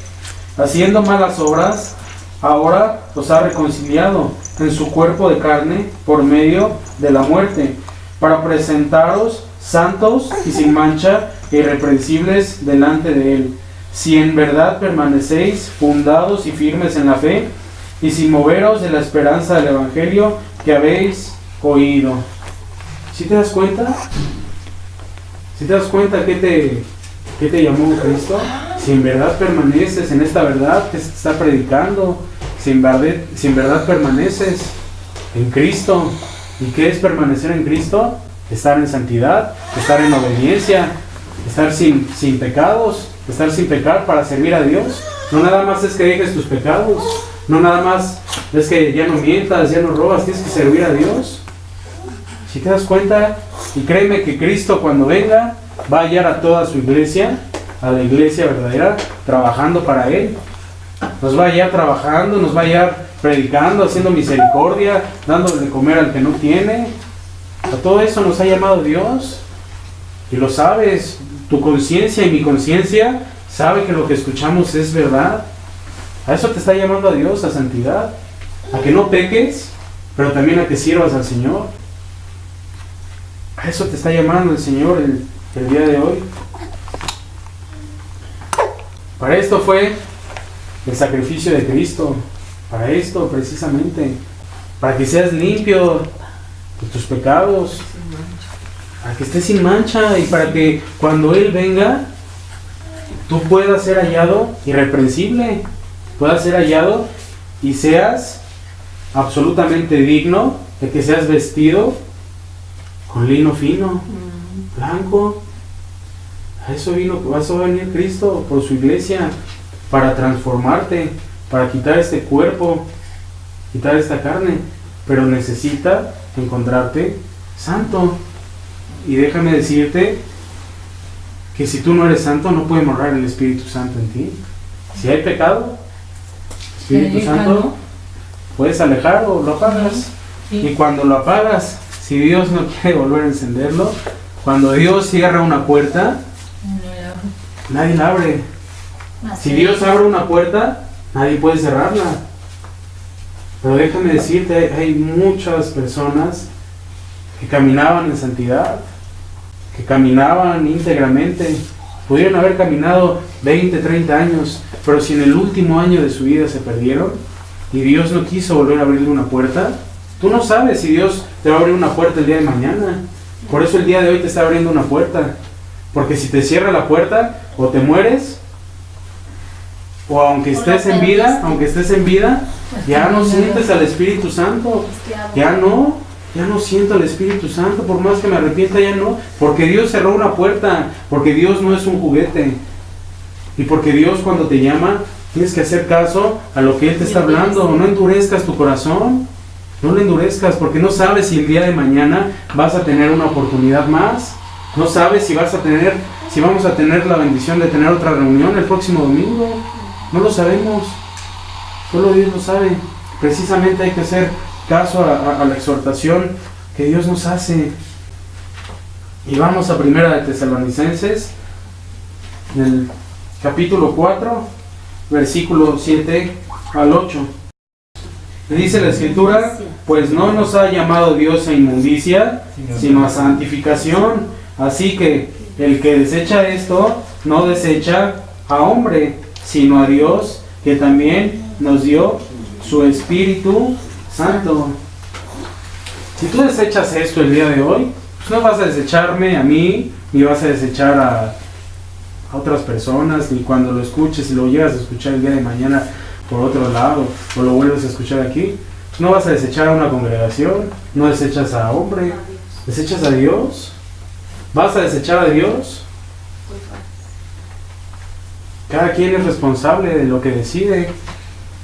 haciendo malas obras, ahora os ha reconciliado en su cuerpo de carne por medio de la muerte, para presentaros santos y sin mancha e irreprensibles delante de Él, si en verdad permanecéis fundados y firmes en la fe, y sin moveros de la esperanza del Evangelio que habéis oído. ¿Sí te das cuenta? ¿Sí te das cuenta qué te llamó Cristo? Si en verdad permaneces en esta verdad que se te está predicando, si en verdad permaneces en Cristo. ¿Y qué es permanecer en Cristo? Estar en santidad, estar en obediencia, estar sin pecados, estar sin pecar para servir a Dios. No nada más es que dejes tus pecados, no nada más es que ya no mientas, ya no robas, tienes que servir a Dios. Si te das cuenta, y créeme que Cristo cuando venga va a hallar a toda su iglesia, a la iglesia verdadera, trabajando para Él. Nos va a hallar trabajando, nos va a hallar predicando, haciendo misericordia, dándole de comer al que no tiene. A todo eso nos ha llamado Dios. Y lo sabes, tu conciencia y mi conciencia sabe que lo que escuchamos es verdad. A eso te está llamando a Dios, a santidad, a que no peques, pero también a que sirvas al Señor. A eso te está llamando el Señor el día de hoy. Para esto fue el sacrificio de Cristo, para esto precisamente, para que seas limpio de tus pecados, para que estés sin mancha y para que cuando Él venga, tú puedas ser hallado irreprensible, puedas ser hallado y seas absolutamente digno de que seas vestido con lino fino, blanco. A eso va a venir Cristo por su iglesia, para transformarte, para quitar este cuerpo, quitar esta carne, pero necesita encontrarte santo. Y déjame decirte que si tú no eres santo, no puede morar el Espíritu Santo en ti. Si hay pecado, Espíritu Santo, puedes alejar o lo apagas. Y cuando lo apagas, si Dios no quiere volver a encenderlo, cuando Dios cierra una puerta, nadie la abre. Si Dios abre una puerta, nadie puede cerrarla. Pero déjame decirte, hay muchas personas que caminaban en santidad, que caminaban íntegramente, pudieron haber caminado 20, 30 años, pero si en el último año de su vida se perdieron y Dios no quiso volver a abrirle una puerta, tú no sabes si Dios te va a abrir una puerta el día de mañana. Por eso el día de hoy te está abriendo una puerta, porque si te cierra la puerta, o te mueres, o aunque estés en vida, ya no sientes al Espíritu Santo, ya no siento al Espíritu Santo, por más que me arrepienta, ya no, porque Dios cerró una puerta, porque Dios no es un juguete, y porque Dios cuando te llama, tienes que hacer caso a lo que Él te está hablando. No endurezcas tu corazón, no lo endurezcas, porque no sabes si el día de mañana vas a tener una oportunidad más, no sabes si vamos a tener la bendición de tener otra reunión el próximo domingo, no lo sabemos, solo Dios lo sabe. Precisamente hay que hacer caso a la exhortación que Dios nos hace. Y vamos a Primera de Tesalonicenses, en el capítulo 4, versículo 7 al 8. Dice la Escritura: pues no nos ha llamado Dios a inmundicia, sino a santificación. Así que el que desecha esto, no desecha a hombre, sino a Dios, que también nos dio su Espíritu Santo. Si tú desechas esto el día de hoy, pues no vas a desecharme a mí, ni vas a desechar a otras personas, ni cuando lo escuches, si lo llegas a escuchar el día de mañana por otro lado, o lo vuelves a escuchar aquí, no vas a desechar a una congregación, no desechas a hombre, desechas a Dios. ¿Vas a desechar a Dios? Cada quien es responsable de lo que decide.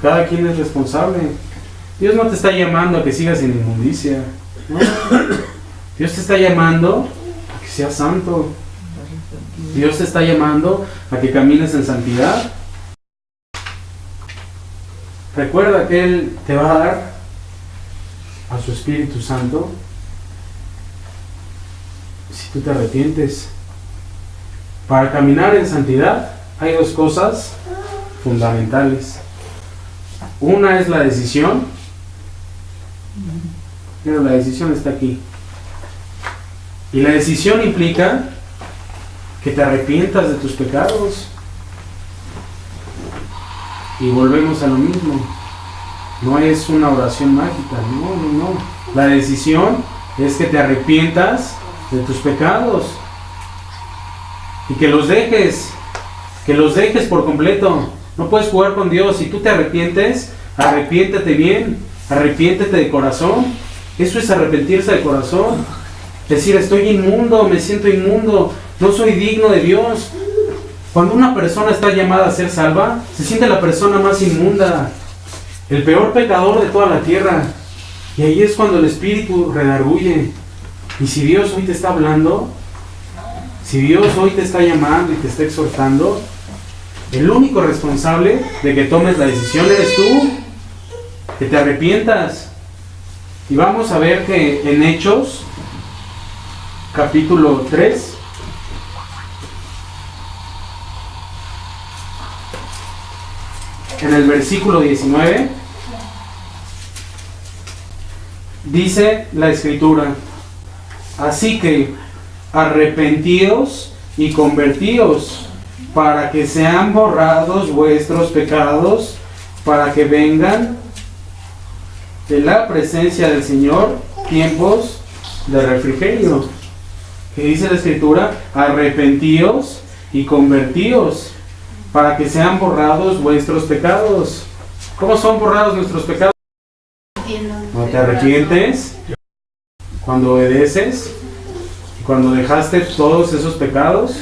Cada quien es responsable. Dios no te está llamando a que sigas en inmundicia, ¿no? Dios te está llamando a que seas santo. Dios te está llamando a que camines en santidad. Recuerda que Él te va a dar a su Espíritu Santo si tú te arrepientes. Para caminar en santidad hay dos cosas fundamentales. Una es la decisión, pero la decisión está aquí. Y la decisión implica que te arrepientas de tus pecados. Y volvemos a lo mismo. No es una oración mágica, no. La decisión es que te arrepientas de tus pecados y que los dejes por completo. No puedes jugar con Dios. Si tú te arrepientes, arrepiéntete bien, arrepiéntete de corazón. Eso es arrepentirse de corazón. Decir: estoy inmundo, me siento inmundo, no soy digno de Dios. Cuando una persona está llamada a ser salva, se siente la persona más inmunda, el peor pecador de toda la tierra. Y ahí es cuando el Espíritu redarguye. Y si Dios hoy te está hablando, si Dios hoy te está llamando y te está exhortando, el único responsable de que tomes la decisión eres tú, que te arrepientas. Y vamos a ver que en Hechos, capítulo 3, en el versículo 19, dice la Escritura: así que arrepentíos y convertíos, para que sean borrados vuestros pecados, para que vengan de la presencia del Señor tiempos de refrigerio. ¿Qué dice la Escritura? Arrepentíos y convertíos, para que sean borrados vuestros pecados. ¿Cómo son borrados nuestros pecados? ¿No te arrepientes? Cuando obedeces, cuando dejaste todos esos pecados,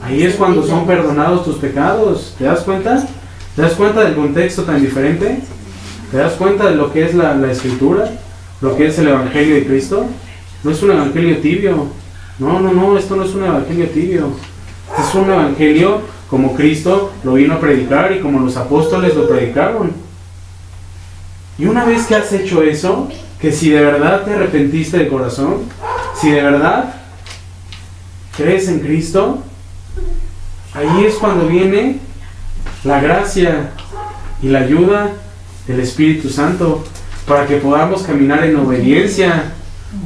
ahí es cuando son perdonados tus pecados. ¿Te das cuenta? ¿Te das cuenta del contexto tan diferente? ¿Te das cuenta de lo que es la Escritura? ¿Lo que es el Evangelio de Cristo? No es un evangelio tibio. No, esto no es un evangelio tibio. Es un evangelio como Cristo lo vino a predicar y como los apóstoles lo predicaron. Y una vez que has hecho eso, que si de verdad te arrepentiste de corazón, si de verdad crees en Cristo, ahí es cuando viene la gracia y la ayuda del Espíritu Santo para que podamos caminar en obediencia.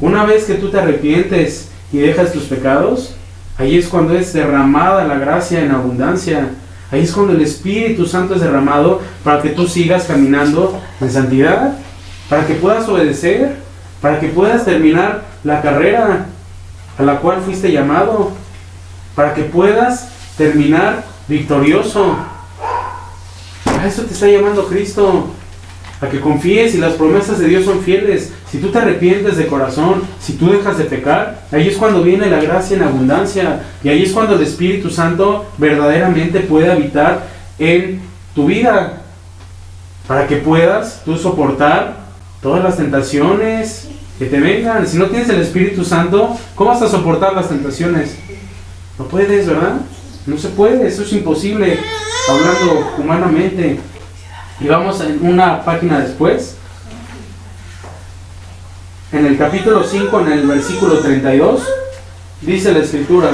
Una vez que tú te arrepientes y dejas tus pecados, ahí es cuando es derramada la gracia en abundancia. Ahí es cuando el Espíritu Santo es derramado para que tú sigas caminando en santidad, para que puedas obedecer, para que puedas terminar la carrera a la cual fuiste llamado, para que puedas terminar victorioso. A eso te está llamando Cristo, a que confíes y las promesas de Dios son fieles. Si tú te arrepientes de corazón, si tú dejas de pecar, ahí es cuando viene la gracia en abundancia, y ahí es cuando el Espíritu Santo verdaderamente puede habitar en tu vida, para que puedas tú soportar todas las tentaciones que te vengan. Si no tienes el Espíritu Santo, ¿cómo vas a soportar las tentaciones? No puedes, ¿verdad? No se puede, eso es imposible, hablando humanamente. Y vamos en una página después, en el capítulo 5, en el versículo 32, dice la Escritura,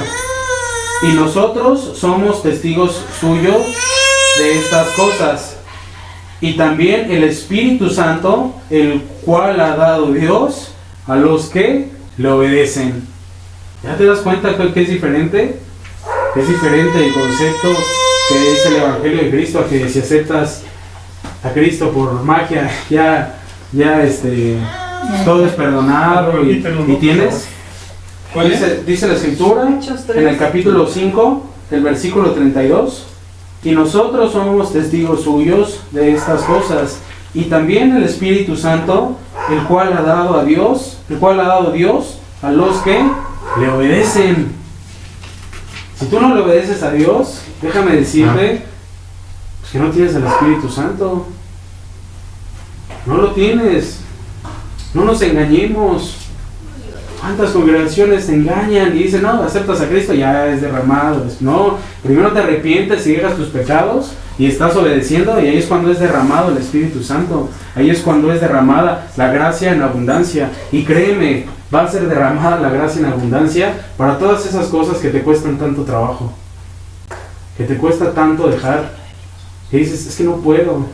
y nosotros somos testigos suyos de estas cosas, y también el Espíritu Santo, el cual ha dado Dios a los que le obedecen. ¿Ya te das cuenta que es diferente? Que es diferente el concepto que es el Evangelio de Cristo, a que si aceptas a Cristo por magia, ya todo es perdonado y tienes. Dice la Escritura en el capítulo 5, el versículo 32, y nosotros somos testigos suyos de estas cosas, y también el Espíritu Santo, el cual ha dado Dios a los que le obedecen. Si tú no le obedeces a Dios, déjame decirte pues que no tienes el Espíritu Santo. No lo tienes. No nos engañemos. ¿Cuántas congregaciones te engañan y dicen, no, aceptas a Cristo, ya es derramado? No, primero te arrepientes y dejas tus pecados y estás obedeciendo, y ahí es cuando es derramado el Espíritu Santo. Ahí es cuando es derramada la gracia en abundancia. Y créeme, va a ser derramada la gracia en abundancia para todas esas cosas que te cuestan tanto trabajo, que te cuesta tanto dejar, que dices, es que no puedo,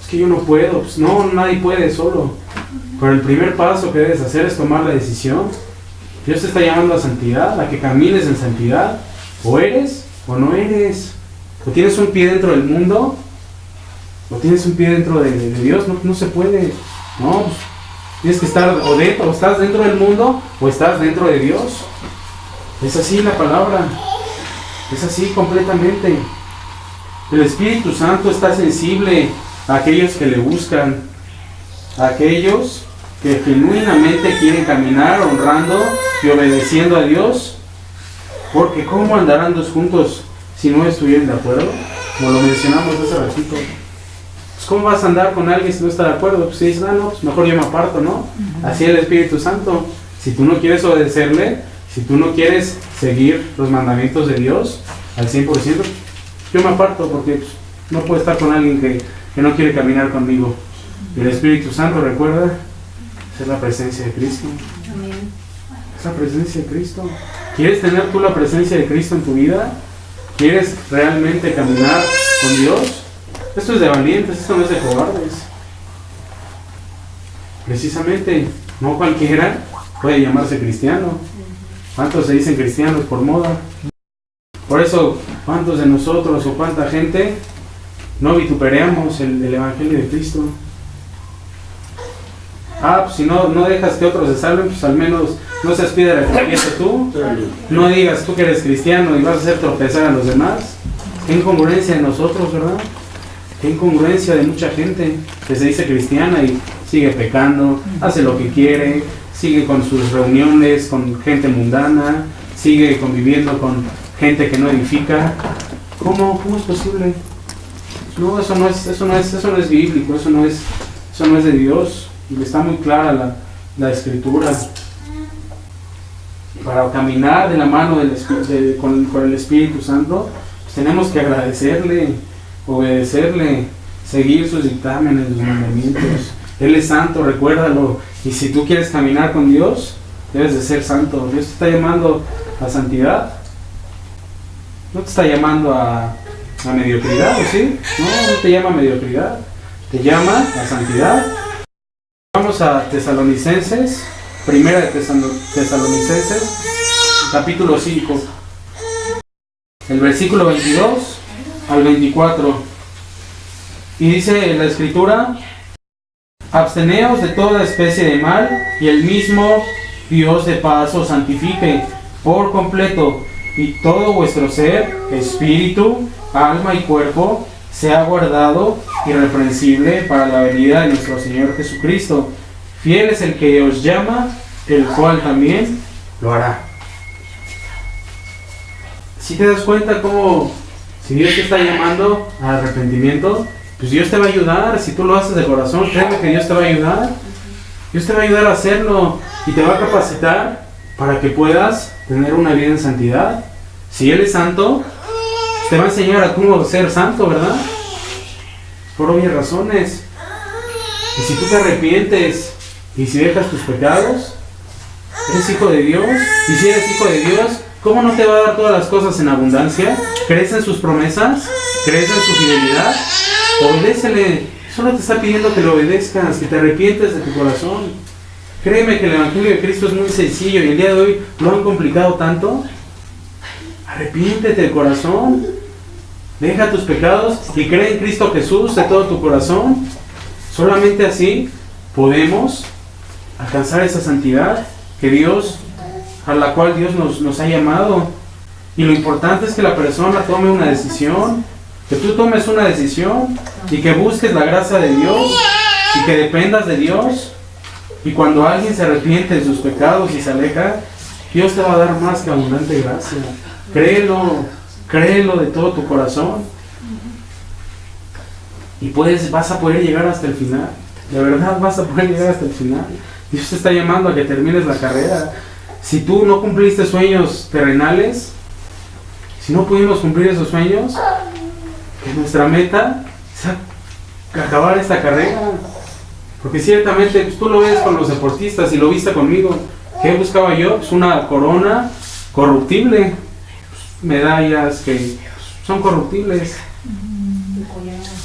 es que yo no puedo. Pues no, nadie puede solo. Pero el primer paso que debes hacer es tomar la decisión. Dios te está llamando a santidad, a que camines en santidad. O eres o no eres. O tienes un pie dentro del mundo, o tienes un pie dentro de Dios. No se puede. No, pues, tienes que estar o estás dentro del mundo o estás dentro de Dios. Es así la palabra. Es así completamente. El Espíritu Santo está sensible a aquellos que le buscan, a aquellos que genuinamente quieren caminar honrando y obedeciendo a Dios. Porque ¿cómo andarán dos juntos si no estuvieran de acuerdo? Como lo mencionamos hace ratito. Pues ¿cómo vas a andar con alguien si no está de acuerdo? Pues si dices, no, pues mejor yo me aparto, ¿no? Así es el Espíritu Santo. Si tú no quieres obedecerle, si tú no quieres seguir los mandamientos de Dios al 100%, yo me aparto, porque pues, no puedo estar con alguien que no quiere caminar conmigo. Y el Espíritu Santo, recuerda, es la presencia de Cristo. Amén. Es la presencia de Cristo. ¿Quieres tener tú la presencia de Cristo en tu vida? ¿Quieres realmente caminar con Dios? Esto es de valientes, esto no es de cobardes. Precisamente, no cualquiera puede llamarse cristiano. ¿Cuántos se dicen cristianos por moda? Por eso, ¿cuántos de nosotros o cuánta gente no vituperamos el Evangelio de Cristo? Pues si no dejas que otros se salven, pues al menos no seas piedra de tropiezo tú. No digas tú que eres cristiano y vas a hacer tropezar a los demás. Qué incongruencia de nosotros, ¿verdad? Qué incongruencia de mucha gente que se dice cristiana y sigue pecando, hace lo que quiere, sigue con sus reuniones con gente mundana, sigue conviviendo con gente que no edifica. ¿Cómo es posible? No, eso no es bíblico, eso no es de Dios. Y está muy clara la Escritura. Para caminar de la mano con el Espíritu Santo, pues tenemos que agradecerle, obedecerle, seguir sus dictámenes, sus mandamientos. Él es santo, recuérdalo. Y si tú quieres caminar con Dios, debes de ser santo. Dios te está llamando a santidad. No te está llamando a mediocridad, ¿o sí? No te llama a mediocridad. Te llama a santidad. Vamos a Tesalonicenses, primera de Tesalonicenses, capítulo 5, el versículo 22 al 24. Y dice en la Escritura: absteneos de toda especie de mal, y el mismo Dios de paz os santifique por completo, y todo vuestro ser, espíritu, alma y cuerpo, sea guardado irreprensible para la venida de nuestro Señor Jesucristo. Fiel es el que os llama, el cual también lo hará. Si te das cuenta cómo, si Dios te está llamando al arrepentimiento, pues Dios te va a ayudar. Si tú lo haces de corazón, créeme que Dios te va a ayudar. Dios te va a ayudar a hacerlo y te va a capacitar para que puedas tener una vida en santidad. Si Él es santo, te va a enseñar a cómo ser santo, ¿verdad? Por obvias razones. Y si tú te arrepientes y si dejas tus pecados, ¿Eres hijo de Dios? Y si eres hijo de Dios, ¿cómo no te va a dar todas las cosas en abundancia? ¿Crees en sus promesas? ¿Crees en su fidelidad? Obedécele. Solo te está pidiendo que le obedezcas, que te arrepientes de tu corazón. Créeme que el Evangelio de Cristo es muy sencillo y el día de hoy lo han complicado tanto. Arrepiéntete de corazón. Deja tus pecados y cree en Cristo Jesús de todo tu corazón. Solamente así podemos alcanzar esa santidad que Dios, a la cual Dios nos ha llamado. Y lo importante es que la persona tome una decisión, que tú tomes una decisión y que busques la gracia de Dios y que dependas de Dios. Y cuando alguien se arrepiente de sus pecados y se aleja, Dios te va a dar más que abundante gracia. Créelo de todo tu corazón. Y vas a poder llegar hasta el final. De verdad vas a poder llegar hasta el final. Dios te está llamando a que termines la carrera. Si tú no cumpliste sueños terrenales, si no pudimos cumplir esos sueños, que nuestra meta sea acabar esta carrera. Porque ciertamente pues, tú lo ves con los deportistas y lo viste conmigo. ¿Qué buscaba yo? Pues una corona corruptible. Medallas que son corruptibles.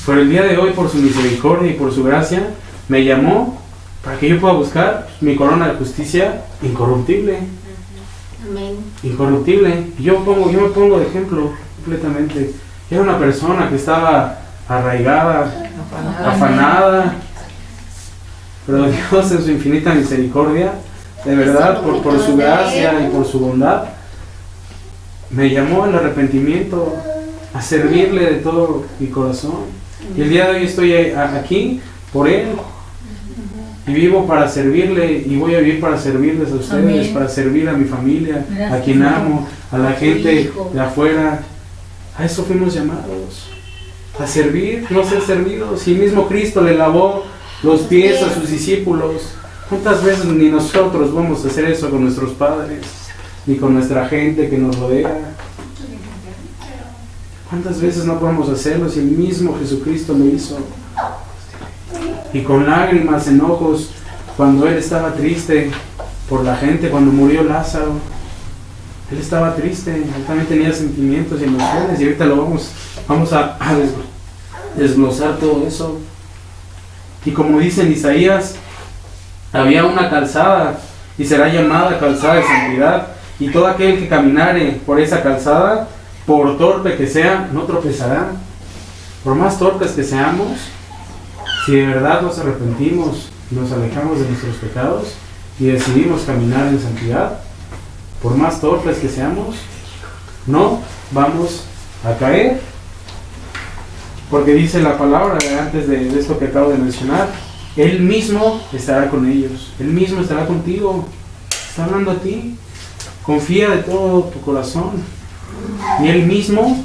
Pero el día de hoy, por su misericordia y por su gracia, me llamó para que yo pueda buscar mi corona de justicia incorruptible. Amén. Incorruptible. Yo me pongo de ejemplo completamente. Era una persona que estaba arraigada, afanada. Pero Dios en su infinita misericordia, de verdad, por su gracia y por su bondad, me llamó al arrepentimiento, a servirle de todo mi corazón. Y el día de hoy estoy aquí por Él. Y vivo para servirle y voy a vivir para servirles a ustedes, amén, para servir a mi familia, gracias, a quien amo, a la gente de afuera. A eso fuimos llamados, a servir, no ser servidos. Y mismo Cristo le lavó los pies a sus discípulos. ¿Cuántas veces ni nosotros vamos a hacer eso con nuestros padres, ni con nuestra gente que nos rodea? ¿Cuántas veces no podemos hacerlo si el mismo Jesucristo lo hizo? Y con lágrimas, enojos, cuando Él estaba triste por la gente, cuando murió Lázaro, Él estaba triste, Él también tenía sentimientos y emociones, y ahorita lo vamos a desglosar todo eso. Y como dice en Isaías, había una calzada, y será llamada calzada de santidad, y todo aquel que caminare por esa calzada, por torpe que sea, no tropezará. Por más torpes que seamos, si de verdad nos arrepentimos, nos alejamos de nuestros pecados y decidimos caminar en santidad, por más torpes que seamos, no vamos a caer. Porque dice la palabra, antes de esto que acabo de mencionar, Él mismo estará con ellos, Él mismo estará contigo, está hablando a ti. Confía de todo tu corazón. Y el mismo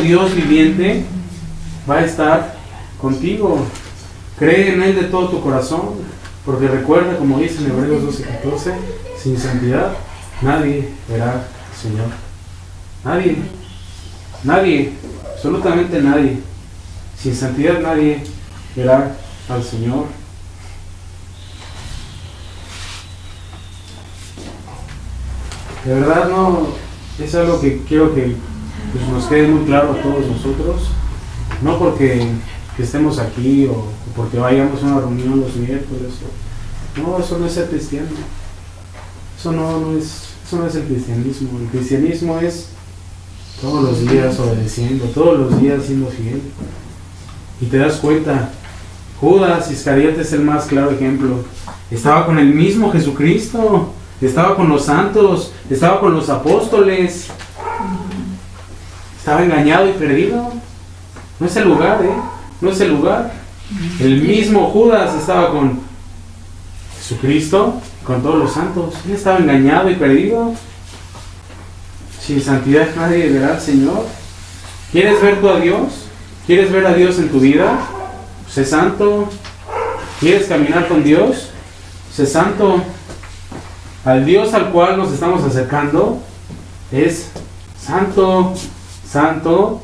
Dios viviente va a estar contigo. Cree en Él de todo tu corazón, porque recuerda, como dice en Hebreos 12:14, sin santidad nadie verá al Señor. Nadie, absolutamente nadie. Sin santidad nadie verá al Señor. De verdad no, es algo que quiero que pues, nos quede muy claro a todos nosotros. No porque que estemos aquí o porque vayamos a una reunión los miércoles. No, eso no es ser cristiano. Eso no es el cristianismo. El cristianismo es todos los días obedeciendo, todos los días siendo fiel. Y te das cuenta, Judas Iscariote es el más claro ejemplo. Estaba con el mismo Jesucristo, estaba con los santos, estaba con los apóstoles. Estaba engañado y perdido. No es el lugar, no es el lugar. El mismo Judas estaba con Jesucristo, con todos los santos. Él estaba engañado y perdido. Sin santidad nadie verá al Señor. ¿Quieres ver tú a Dios? ¿Quieres ver a Dios en tu vida? Sé santo. ¿Quieres caminar con Dios? Sé santo. Al Dios al cual nos estamos acercando es santo, santo,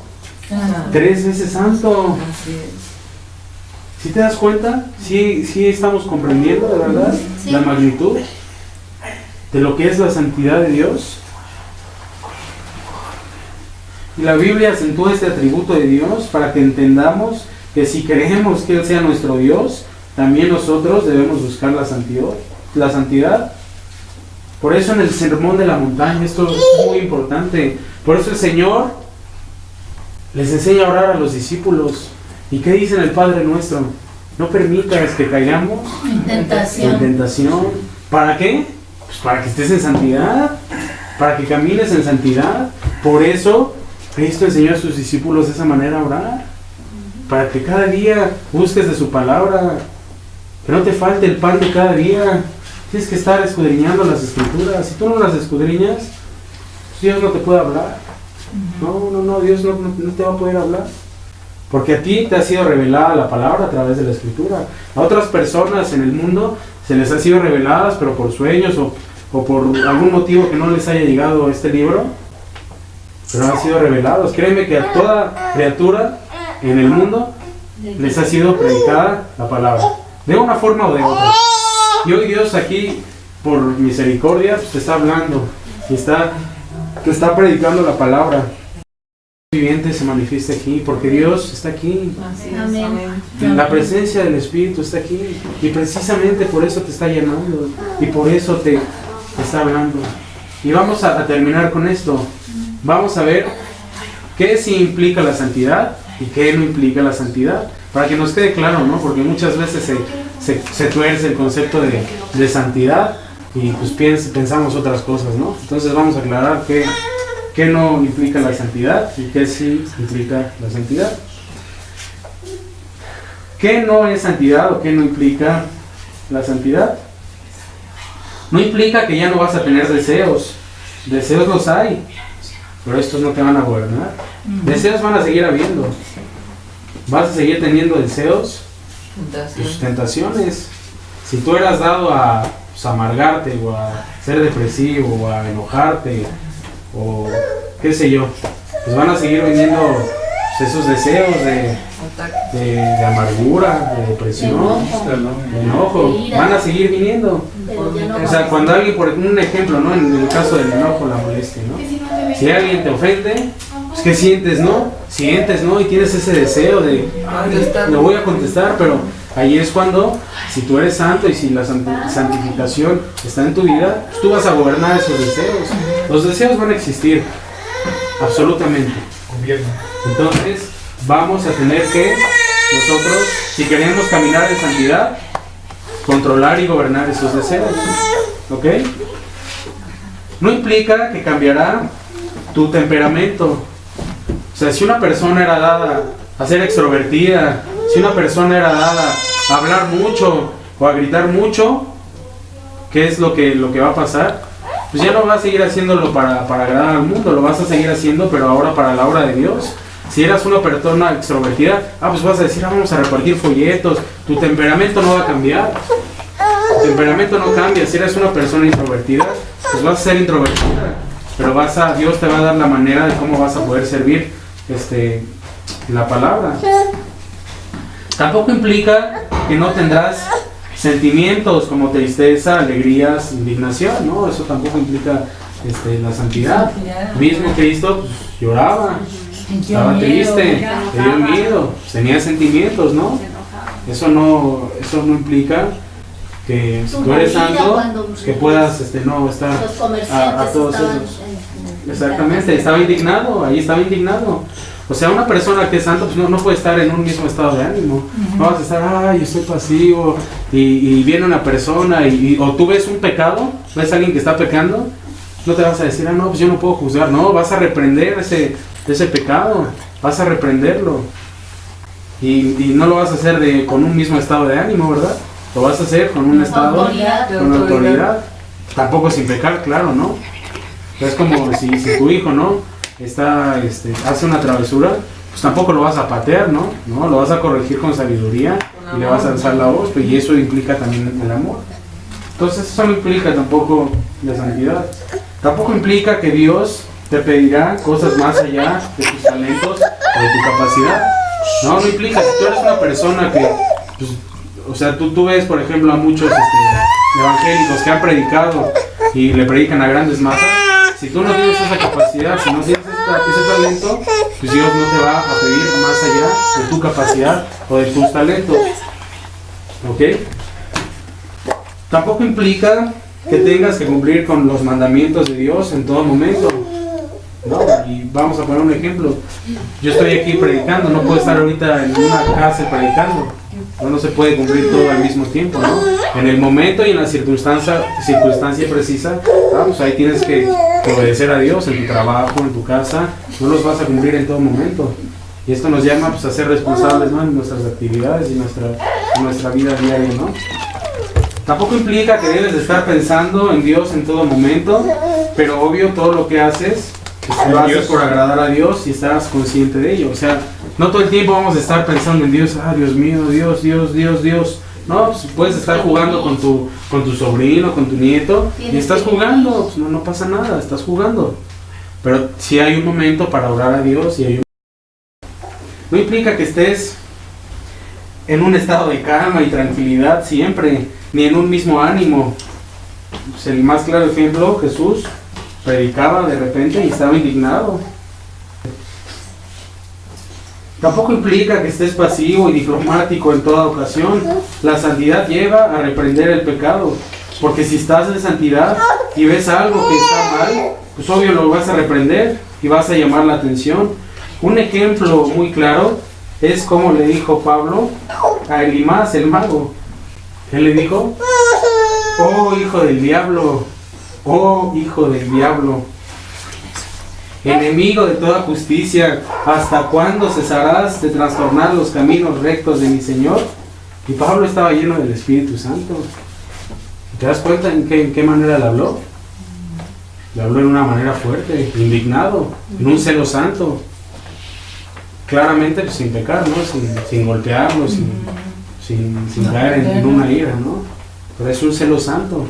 3 veces santo. ¿Sí te das cuenta? ¿Sí estamos comprendiendo de verdad la magnitud? de lo que es la santidad de Dios. Y la Biblia acentúa este atributo de Dios para que entendamos que si queremos que Él sea nuestro Dios, también nosotros debemos buscar la santidad. Por eso en el Sermón de la Montaña, esto es muy importante. Por eso el Señor les enseña a orar a los discípulos. ¿Y qué dice en el Padre Nuestro? No permitas que caigamos en tentación. ¿Para qué? Pues para que estés en santidad, para que camines en santidad. Por eso Cristo enseñó a sus discípulos de esa manera a orar, para que cada día busques de su palabra, que no te falte el pan de cada día. Tienes que estar escudriñando las Escrituras. Si tú no las escudriñas, pues Dios no te puede hablar. No, Dios no te va a poder hablar. Porque a ti te ha sido revelada la palabra a través de la Escritura. A otras personas en el mundo se les ha sido reveladas, pero por sueños o por algún motivo que no les haya llegado este libro, pero han sido revelados. Créeme que a toda criatura en el mundo les ha sido predicada la palabra, de una forma o de otra. Y hoy Dios aquí, por misericordia, pues te está hablando y te está predicando la palabra. El viviente se manifiesta aquí, porque Dios está aquí. Amén. La presencia del Espíritu está aquí, y precisamente por eso te está llenando, y por eso te está hablando. Y vamos a terminar con esto. Vamos a ver qué sí implica la santidad y qué no implica la santidad, para que nos quede claro, ¿no? Porque muchas veces se tuerce el concepto de santidad y pues pensamos otras cosas, ¿no? Entonces vamos a aclarar qué no implica la santidad y qué sí implica la santidad. ¿Qué no es santidad o qué no implica la santidad? No implica que ya no vas a tener deseos. Deseos los hay, pero estos no te van a gobernar. Deseos van a seguir habiendo. Vas a seguir teniendo deseos, tus tentaciones. Si tú eras dado a amargarte o a ser depresivo o a enojarte o qué sé yo, pues van a seguir viniendo pues, esos deseos de amargura, de depresión, de enojo, van a seguir viniendo. O sea, cuando alguien, por un ejemplo, ¿no? En el caso del enojo, la molestia, ¿no? Si alguien te ofende, pues ¿qué sientes, no? Sientes, ¿no? Y tienes ese deseo de, lo voy a contestar, pero ahí es cuando, si tú eres santo y si la santificación está en tu vida, pues tú vas a gobernar esos deseos. Los deseos van a existir, absolutamente. Entonces, vamos a tener que nosotros, si queremos caminar en santidad, controlar y gobernar esos deseos. ¿Ok? No implica que cambiará tu temperamento. O sea, si una persona era dada a ser extrovertida, si una persona era dada a hablar mucho o a gritar mucho, ¿qué es lo que va a pasar? Pues ya no vas a seguir haciéndolo para agradar al mundo, lo vas a seguir haciendo, pero ahora para la obra de Dios. Si eras una persona extrovertida, pues vas a decir, vamos a repartir folletos. Tu temperamento no va a cambiar. Tu temperamento no cambia. Si eres una persona introvertida, pues vas a ser introvertida. Pero Dios te va a dar la manera de cómo vas a poder servir la palabra. Tampoco implica que no tendrás sentimientos como tristeza, alegrías, indignación, ¿no? Eso tampoco implica la santidad. Mismo Cristo pues, lloraba, estaba triste, tenía miedo, tenía sentimientos, ¿no? Eso no implica que si tú eres santo, pues, que puedas no estar a todos esos. Exactamente, estaba indignado, ahí estaba indignado. O sea, una persona que es santa pues no puede estar en un mismo estado de ánimo. No vas a estar, estoy pasivo, y viene una persona, o tú ves un pecado, ves a alguien que está pecando, no te vas a decir, pues yo no puedo juzgar. No, vas a reprender ese pecado, vas a reprenderlo. Y no lo vas a hacer con un mismo estado de ánimo, ¿verdad? Lo vas a hacer con un estado, con autoridad. Tampoco sin pecar, claro, ¿no? Es como si tu hijo, ¿no? Hace una travesura, pues tampoco lo vas a patear, ¿no? Lo vas a corregir con sabiduría y le vas a alzar la voz, y eso implica también el amor. Entonces eso no implica tampoco la santidad. Tampoco implica que Dios te pedirá cosas más allá de tus talentos o de tu capacidad. No implica. Si tú eres una persona que, pues, o sea, tú ves, por ejemplo, a muchos evangélicos que han predicado y le predican a grandes masas. Si tú no tienes esa capacidad, si no tienes ese talento, pues Dios no te va a pedir más allá de tu capacidad o de tus talentos. ¿Ok? Tampoco implica que tengas que cumplir con los mandamientos de Dios en todo momento. ¿No? Y vamos a poner un ejemplo. Yo estoy aquí predicando, no puedo estar ahorita en una cárcel predicando. No se puede cumplir todo al mismo tiempo, ¿no? En el momento y en la circunstancia precisa, pues ahí tienes que obedecer a Dios en tu trabajo, en tu casa. No los vas a cumplir en todo momento. Y esto nos llama pues, a ser responsables, ¿no? En nuestras actividades y en nuestra vida diaria, ¿no? Tampoco implica que debes de estar pensando en Dios en todo momento, pero obvio todo lo que haces lo haces por agradar a Dios y estás consciente de ello. O sea, no todo el tiempo vamos a estar pensando en Dios, Dios mío, Dios. No, pues puedes estar jugando con tu sobrino, con tu nieto, y estás jugando, pues no pasa nada, estás jugando. Pero si hay un momento para orar a Dios y no implica que estés en un estado de calma y tranquilidad siempre, ni en un mismo ánimo. Pues el más claro ejemplo, Jesús predicaba de repente y estaba indignado. Tampoco implica que estés pasivo y diplomático en toda ocasión. La santidad lleva a reprender el pecado, porque si estás en santidad y ves algo que está mal, pues obvio lo vas a reprender y vas a llamar la atención. Un ejemplo muy claro es como le dijo Pablo a Elimás, el mago. Él le dijo: oh hijo del diablo, oh hijo del diablo, enemigo de toda justicia, ¿hasta cuándo cesarás de trastornar los caminos rectos de mi Señor? Y Pablo estaba lleno del Espíritu Santo. ¿Te das cuenta en qué manera le habló? Le habló en una manera fuerte, indignado, en un celo santo. Claramente pues, sin pecar, ¿no? Sin golpearlo, sin caer en una ira, ¿no? Pero es un celo santo.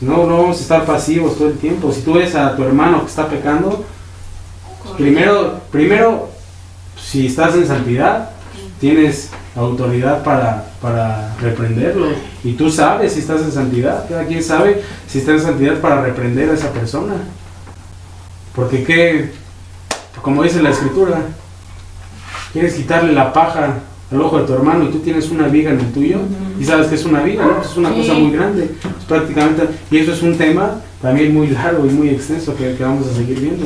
No vamos a estar pasivos todo el tiempo. Si tú ves a tu hermano que está pecando, primero, si estás en santidad, tienes autoridad para reprenderlo. Y tú sabes si estás en santidad. Cada quien sabe si está en santidad para reprender a esa persona. Porque como dice la Escritura, quieres quitarle la paja al ojo de tu hermano y tú tienes una viga en el tuyo, y sabes que es una viga, ¿no? Es una cosa muy grande, es prácticamente, y eso es un tema también muy largo y muy extenso que vamos a seguir viendo.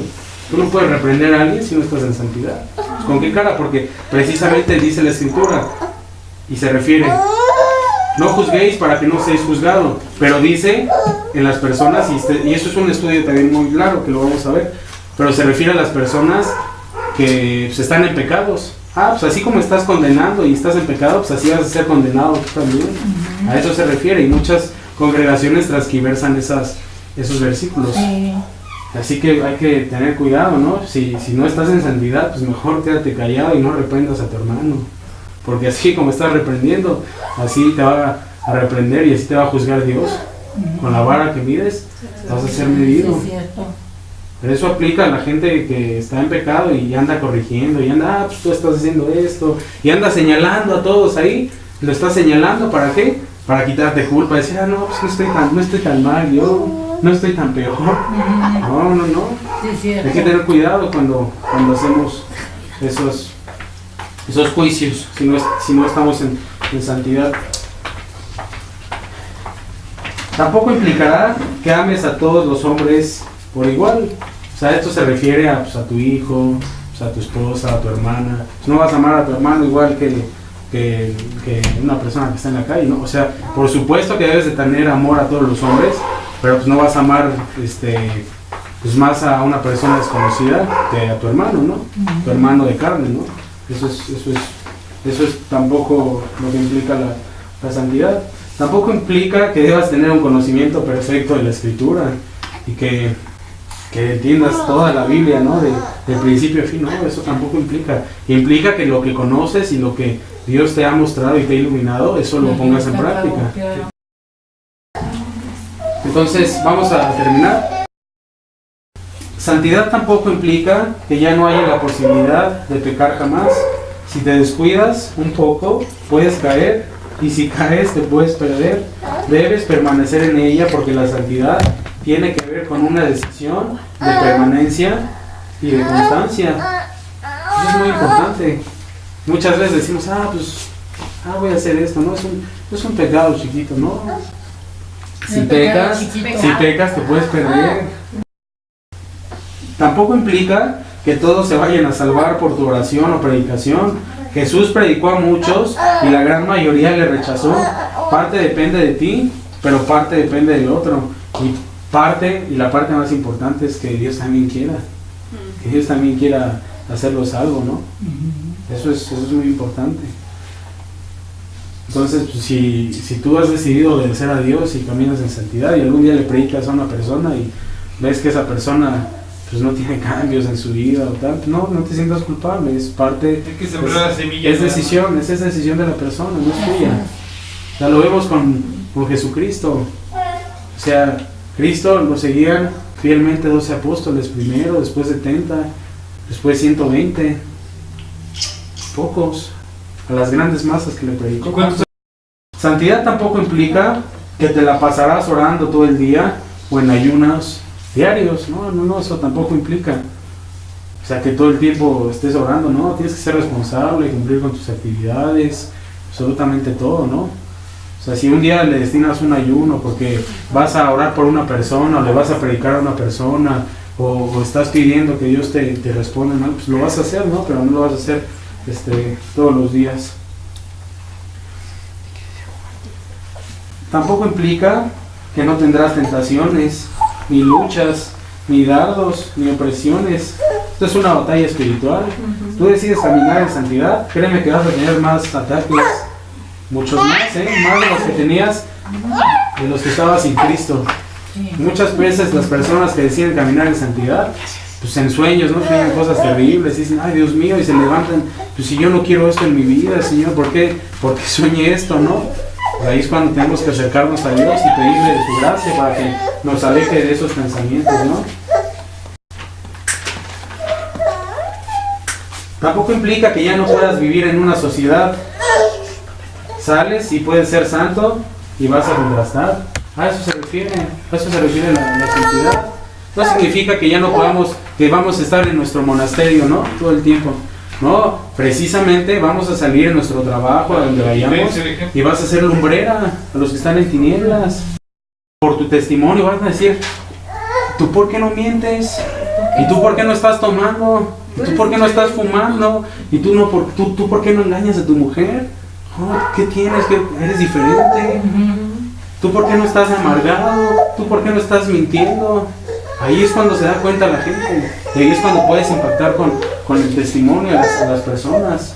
Tú no puedes reprender a alguien si no estás en santidad. Pues, ¿con qué cara? Porque precisamente dice la Escritura y se refiere: no juzguéis para que no seáis juzgados, pero dice en las personas, y eso es un estudio también muy largo que lo vamos a ver, pero se refiere a las personas que pues, están en pecados. Pues así como estás condenando y estás en pecado, pues así vas a ser condenado tú también. A eso se refiere, y muchas congregaciones transquiversan esos versículos. Así que hay que tener cuidado, ¿no? Si no estás en santidad, pues mejor quédate callado y no reprendas a tu hermano. Porque así como estás reprendiendo, así te va a reprender y así te va a juzgar Dios. Con la vara que mides, vas a ser medido. Pero eso aplica a la gente que está en pecado y anda corrigiendo y anda, pues tú estás haciendo esto, y anda señalando a todos ahí. Lo está señalando, ¿para qué? Para quitarte culpa, decir, no, pues no estoy tan mal, yo no estoy tan peor. No. Hay que tener cuidado cuando hacemos esos juicios, si no estamos en santidad. Tampoco implicará que ames a todos los hombres por igual. O sea, esto se refiere a tu hijo, a tu esposa, a tu hermana. Pues no vas a amar a tu hermano igual que una persona que está en la calle, ¿no? O sea, por supuesto que debes de tener amor a todos los hombres, pero pues no vas a amar pues más a una persona desconocida que a tu hermano, ¿no? Tu hermano de carne, ¿no? Eso es tampoco lo que implica la santidad. Tampoco implica que debas tener un conocimiento perfecto de la Escritura y que entiendas toda la Biblia, ¿no? De principio a fin, no, eso tampoco implica. Implica que lo que conoces y lo que Dios te ha mostrado y te ha iluminado, eso lo pongas en práctica. Entonces, vamos a terminar. Santidad tampoco implica que ya no haya la posibilidad de pecar jamás. Si te descuidas un poco, puedes caer y si caes te puedes perder. Debes permanecer en ella porque la santidad tiene que ver con una decisión de permanencia y de constancia. Eso es muy importante. Muchas veces decimos, voy a hacer esto, no es un pecado chiquito, ¿no? Si pecas te puedes perder. Tampoco implica que todos se vayan a salvar por tu oración o predicación. Jesús predicó a muchos y la gran mayoría le rechazó. Parte depende de ti, pero parte depende del otro. Y la parte más importante es que Dios también quiera. Que Dios también quiera hacerlo salvo, ¿no? Eso es muy importante. Entonces, pues, si tú has decidido obedecer a Dios y caminas en santidad y algún día le predicas a una persona y ves que esa persona pues no tiene cambios en su vida o tal, no te sientas culpable, es parte, es decisión de la persona, no es tuya. Ya lo vemos con Jesucristo. O sea, Cristo lo seguían fielmente 12 apóstoles primero, después 70, después 120, pocos, a las grandes masas que le predicó. Santidad tampoco implica que te la pasarás orando todo el día o en ayunas diarios, no, eso tampoco implica. O sea, que todo el tiempo estés orando, no, tienes que ser responsable, cumplir con tus actividades, absolutamente todo, ¿no? O sea, si un día le destinas un ayuno porque vas a orar por una persona o le vas a predicar a una persona o estás pidiendo que Dios te responda, ¿no? Pues lo vas a hacer, ¿no? Pero no lo vas a hacer todos los días. Tampoco implica que no tendrás tentaciones, ni luchas, ni dardos, ni opresiones. Esto es una batalla espiritual. Tú decides caminar en santidad, créeme que vas a tener más ataques, muchos más, más de los que tenías, de los que estabas sin Cristo. Muchas veces las personas que deciden caminar en santidad, pues en sueños, ¿no? Sueñan cosas terribles, y dicen, ay Dios mío, y se levantan, pues si yo no quiero esto en mi vida, Señor, ¿por qué soñé esto, no? Pues ahí es cuando tenemos que acercarnos a Dios y pedirle de su gracia para que nos aleje de esos pensamientos, ¿no? Tampoco implica que ya no puedas vivir en una sociedad. Sales y puedes ser santo y vas a contrastar. A eso se refiere la santidad. No significa que ya no podamos, que vamos a estar en nuestro monasterio, ¿no? Todo el tiempo. No, precisamente vamos a salir en nuestro trabajo, a donde vayamos, y vas a ser lumbrera a los que están en tinieblas. Por tu testimonio vas a decir, ¿tú por qué no mientes? ¿Y tú por qué no estás tomando? ¿Y tú por qué no estás fumando? ¿Y tú por qué no engañas a tu mujer? Oh, ¿qué tienes? ¿Qué eres diferente? ¿Tú por qué no estás amargado? ¿Tú por qué no estás mintiendo? Ahí es cuando se da cuenta la gente. Y ahí es cuando puedes impactar con el testimonio a las personas.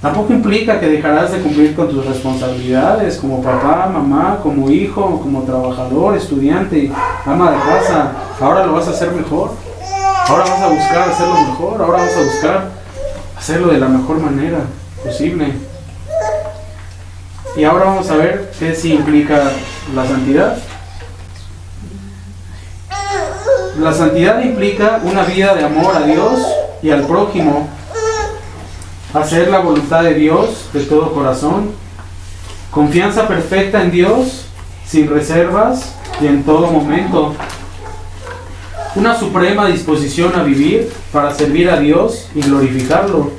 Tampoco implica que dejarás de cumplir con tus responsabilidades como papá, mamá, como hijo, como trabajador, estudiante, ama de casa. Ahora lo vas a hacer mejor. Ahora vas a buscar hacerlo mejor. Ahora vas a buscar hacerlo de la mejor manera posible. Y ahora vamos a ver qué sí implica la santidad. La santidad implica una vida de amor a Dios y al prójimo, hacer la voluntad de Dios de todo corazón, confianza perfecta en Dios, sin reservas y en todo momento, una suprema disposición a vivir para servir a Dios y glorificarlo,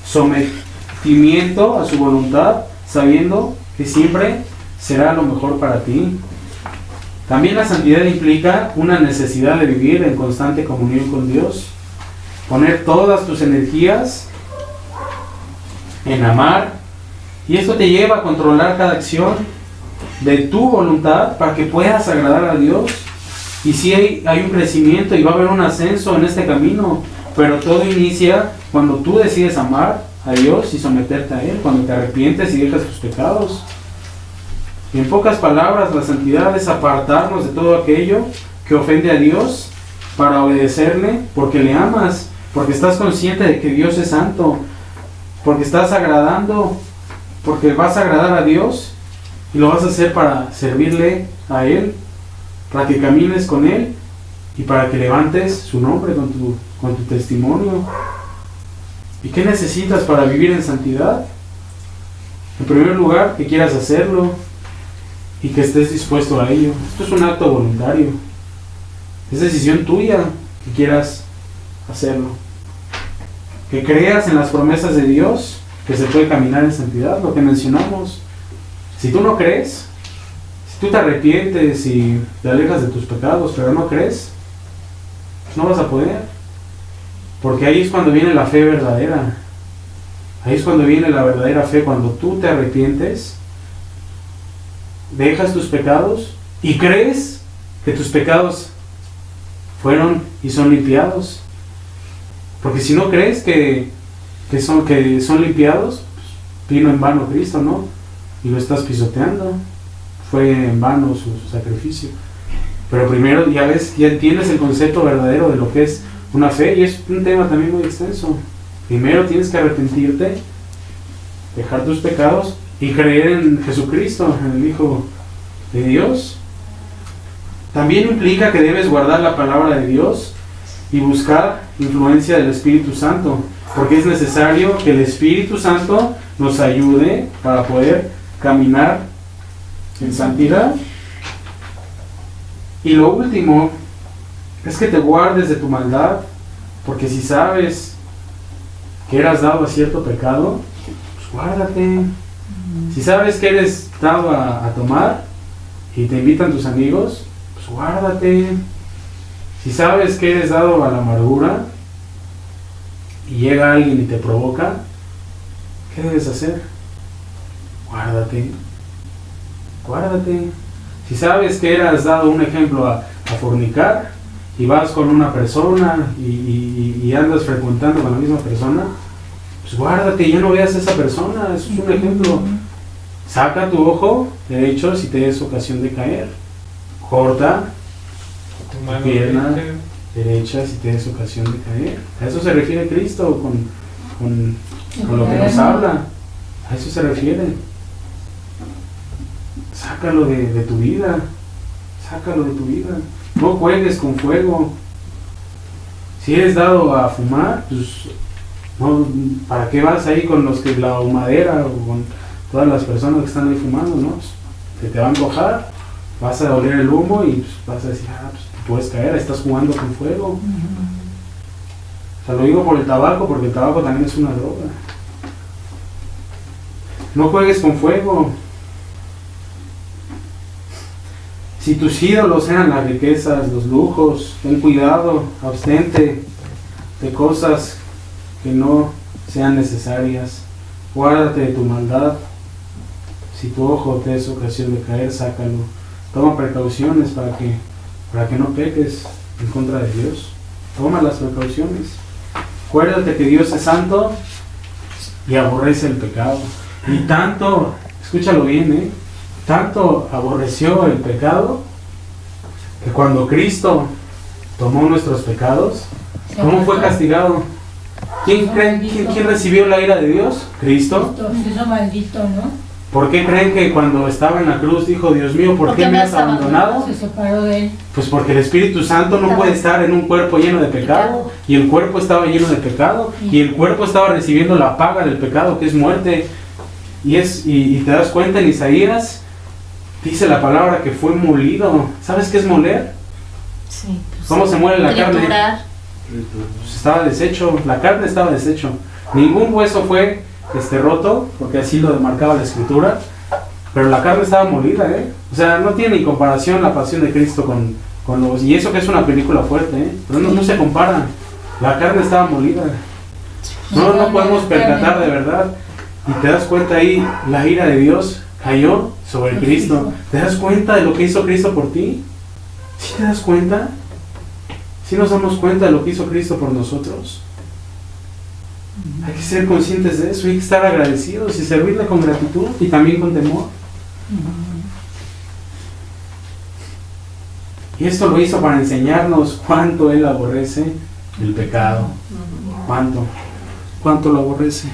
sometimiento a su voluntad, sabiendo que siempre será lo mejor para ti. También la santidad implica una necesidad de vivir en constante comunión con Dios, poner todas tus energías en amar, y esto te lleva a controlar cada acción de tu voluntad para que puedas agradar a Dios. Y sí hay un crecimiento y va a haber un ascenso en este camino, pero todo inicia cuando tú decides amar a Dios y someterte a Él, cuando te arrepientes y dejas tus pecados. En pocas palabras, la santidad es apartarnos de todo aquello que ofende a Dios para obedecerle porque le amas, porque estás consciente de que Dios es santo, porque estás agradando, porque vas a agradar a Dios y lo vas a hacer para servirle a Él, para que camines con Él y para que levantes su nombre con tu testimonio. ¿Y qué necesitas para vivir en santidad? En primer lugar, que quieras hacerlo y que estés dispuesto a ello. Esto es un acto voluntario. Es decisión tuya que quieras hacerlo. Que creas en las promesas de Dios, que se puede caminar en santidad, lo que mencionamos. Si tú no crees, si tú te arrepientes y te alejas de tus pecados, pero no crees, no vas a poder. Porque ahí es cuando viene la fe verdadera. Ahí es cuando viene la verdadera fe, cuando tú te arrepientes, dejas tus pecados y crees que tus pecados fueron y son limpiados. Porque si no crees que son limpiados, pues vino en vano Cristo, ¿no? Y lo estás pisoteando. Fue en vano su sacrificio. Pero primero ya ves, ya entiendes el concepto verdadero de lo que es una fe, y es un tema también muy extenso. Primero tienes que arrepentirte, dejar tus pecados y creer en Jesucristo, en el Hijo de Dios. También implica que debes guardar la palabra de Dios y buscar influencia del Espíritu Santo, porque es necesario que el Espíritu Santo nos ayude para poder caminar en santidad. Y lo último es que te guardes de tu maldad, porque si sabes que eras dado a cierto pecado, pues guárdate. Si sabes que eres dado a tomar y te invitan tus amigos, pues guárdate. Si sabes que eres dado a la amargura y llega alguien y te provoca, ¿qué debes hacer? Guárdate. Guárdate. Si sabes que eras dado, un ejemplo, a fornicar y vas con una persona y andas frecuentando con la misma persona, pues guárdate, ya no veas a esa persona. Eso es un ejemplo. Saca tu ojo derecho si te es ocasión de caer. Corta Tu mano pierna derecha si te es ocasión de caer. A eso se refiere Cristo con lo que nos habla. A eso se refiere. Sácalo de tu vida. Sácalo de tu vida. No juegues con fuego. Si eres dado a fumar, pues no, ¿para qué vas ahí con los que la humadera o con todas las personas que están ahí fumando? ¿No? Pues, que te van a antojar, vas a oler el humo y pues, vas a decir, pues te puedes caer, estás jugando con fuego. O sea, lo digo por el tabaco, porque el tabaco también es una droga. No juegues con fuego. Si tus ídolos eran las riquezas, los lujos, ten cuidado, abstente de cosas que no sean necesarias. Guárdate de tu maldad. Si tu ojo te es ocasión de caer, sácalo. Toma precauciones para que no peques en contra de Dios. Toma las precauciones. Acuérdate que Dios es santo y aborrece el pecado. Y tanto, escúchalo bien, tanto aborreció el pecado que cuando Cristo tomó nuestros pecados, ¿cómo fue castigado? ¿Quién recibió la ira de Dios? Cristo. Se hizo maldito, ¿no? ¿Por qué creen que cuando estaba en la cruz dijo, Dios mío, ¿por qué me has abandonado? Se separó de él. Pues porque el Espíritu Santo no puede estar en un cuerpo lleno de pecado, y el cuerpo estaba lleno de pecado, y el cuerpo estaba recibiendo la paga del pecado, que es muerte. Y te das cuenta, en Isaías dice la palabra que fue molido. ¿Sabes qué es moler? Sí, pues, ¿Cómo se muele la carne? Pues estaba deshecho, la carne estaba deshecho. Ningún hueso fue roto, porque así lo demarcaba la Escritura, pero la carne estaba molida, O sea, no tiene ni comparación la pasión de Cristo con los... Y eso que es una película fuerte, pero no se compara. La carne estaba molida. No podemos percatar de verdad. Y te das cuenta ahí, la ira de Dios cayó sobre Cristo. ¿Te das cuenta de lo que hizo Cristo por ti? ¿Sí te das cuenta? ¿Sí nos damos cuenta de lo que hizo Cristo por nosotros? Hay que ser conscientes de eso, hay que estar agradecidos y servirle con gratitud y también con temor. Y esto lo hizo para enseñarnos cuánto Él aborrece el pecado. ¿Cuánto lo aborrece?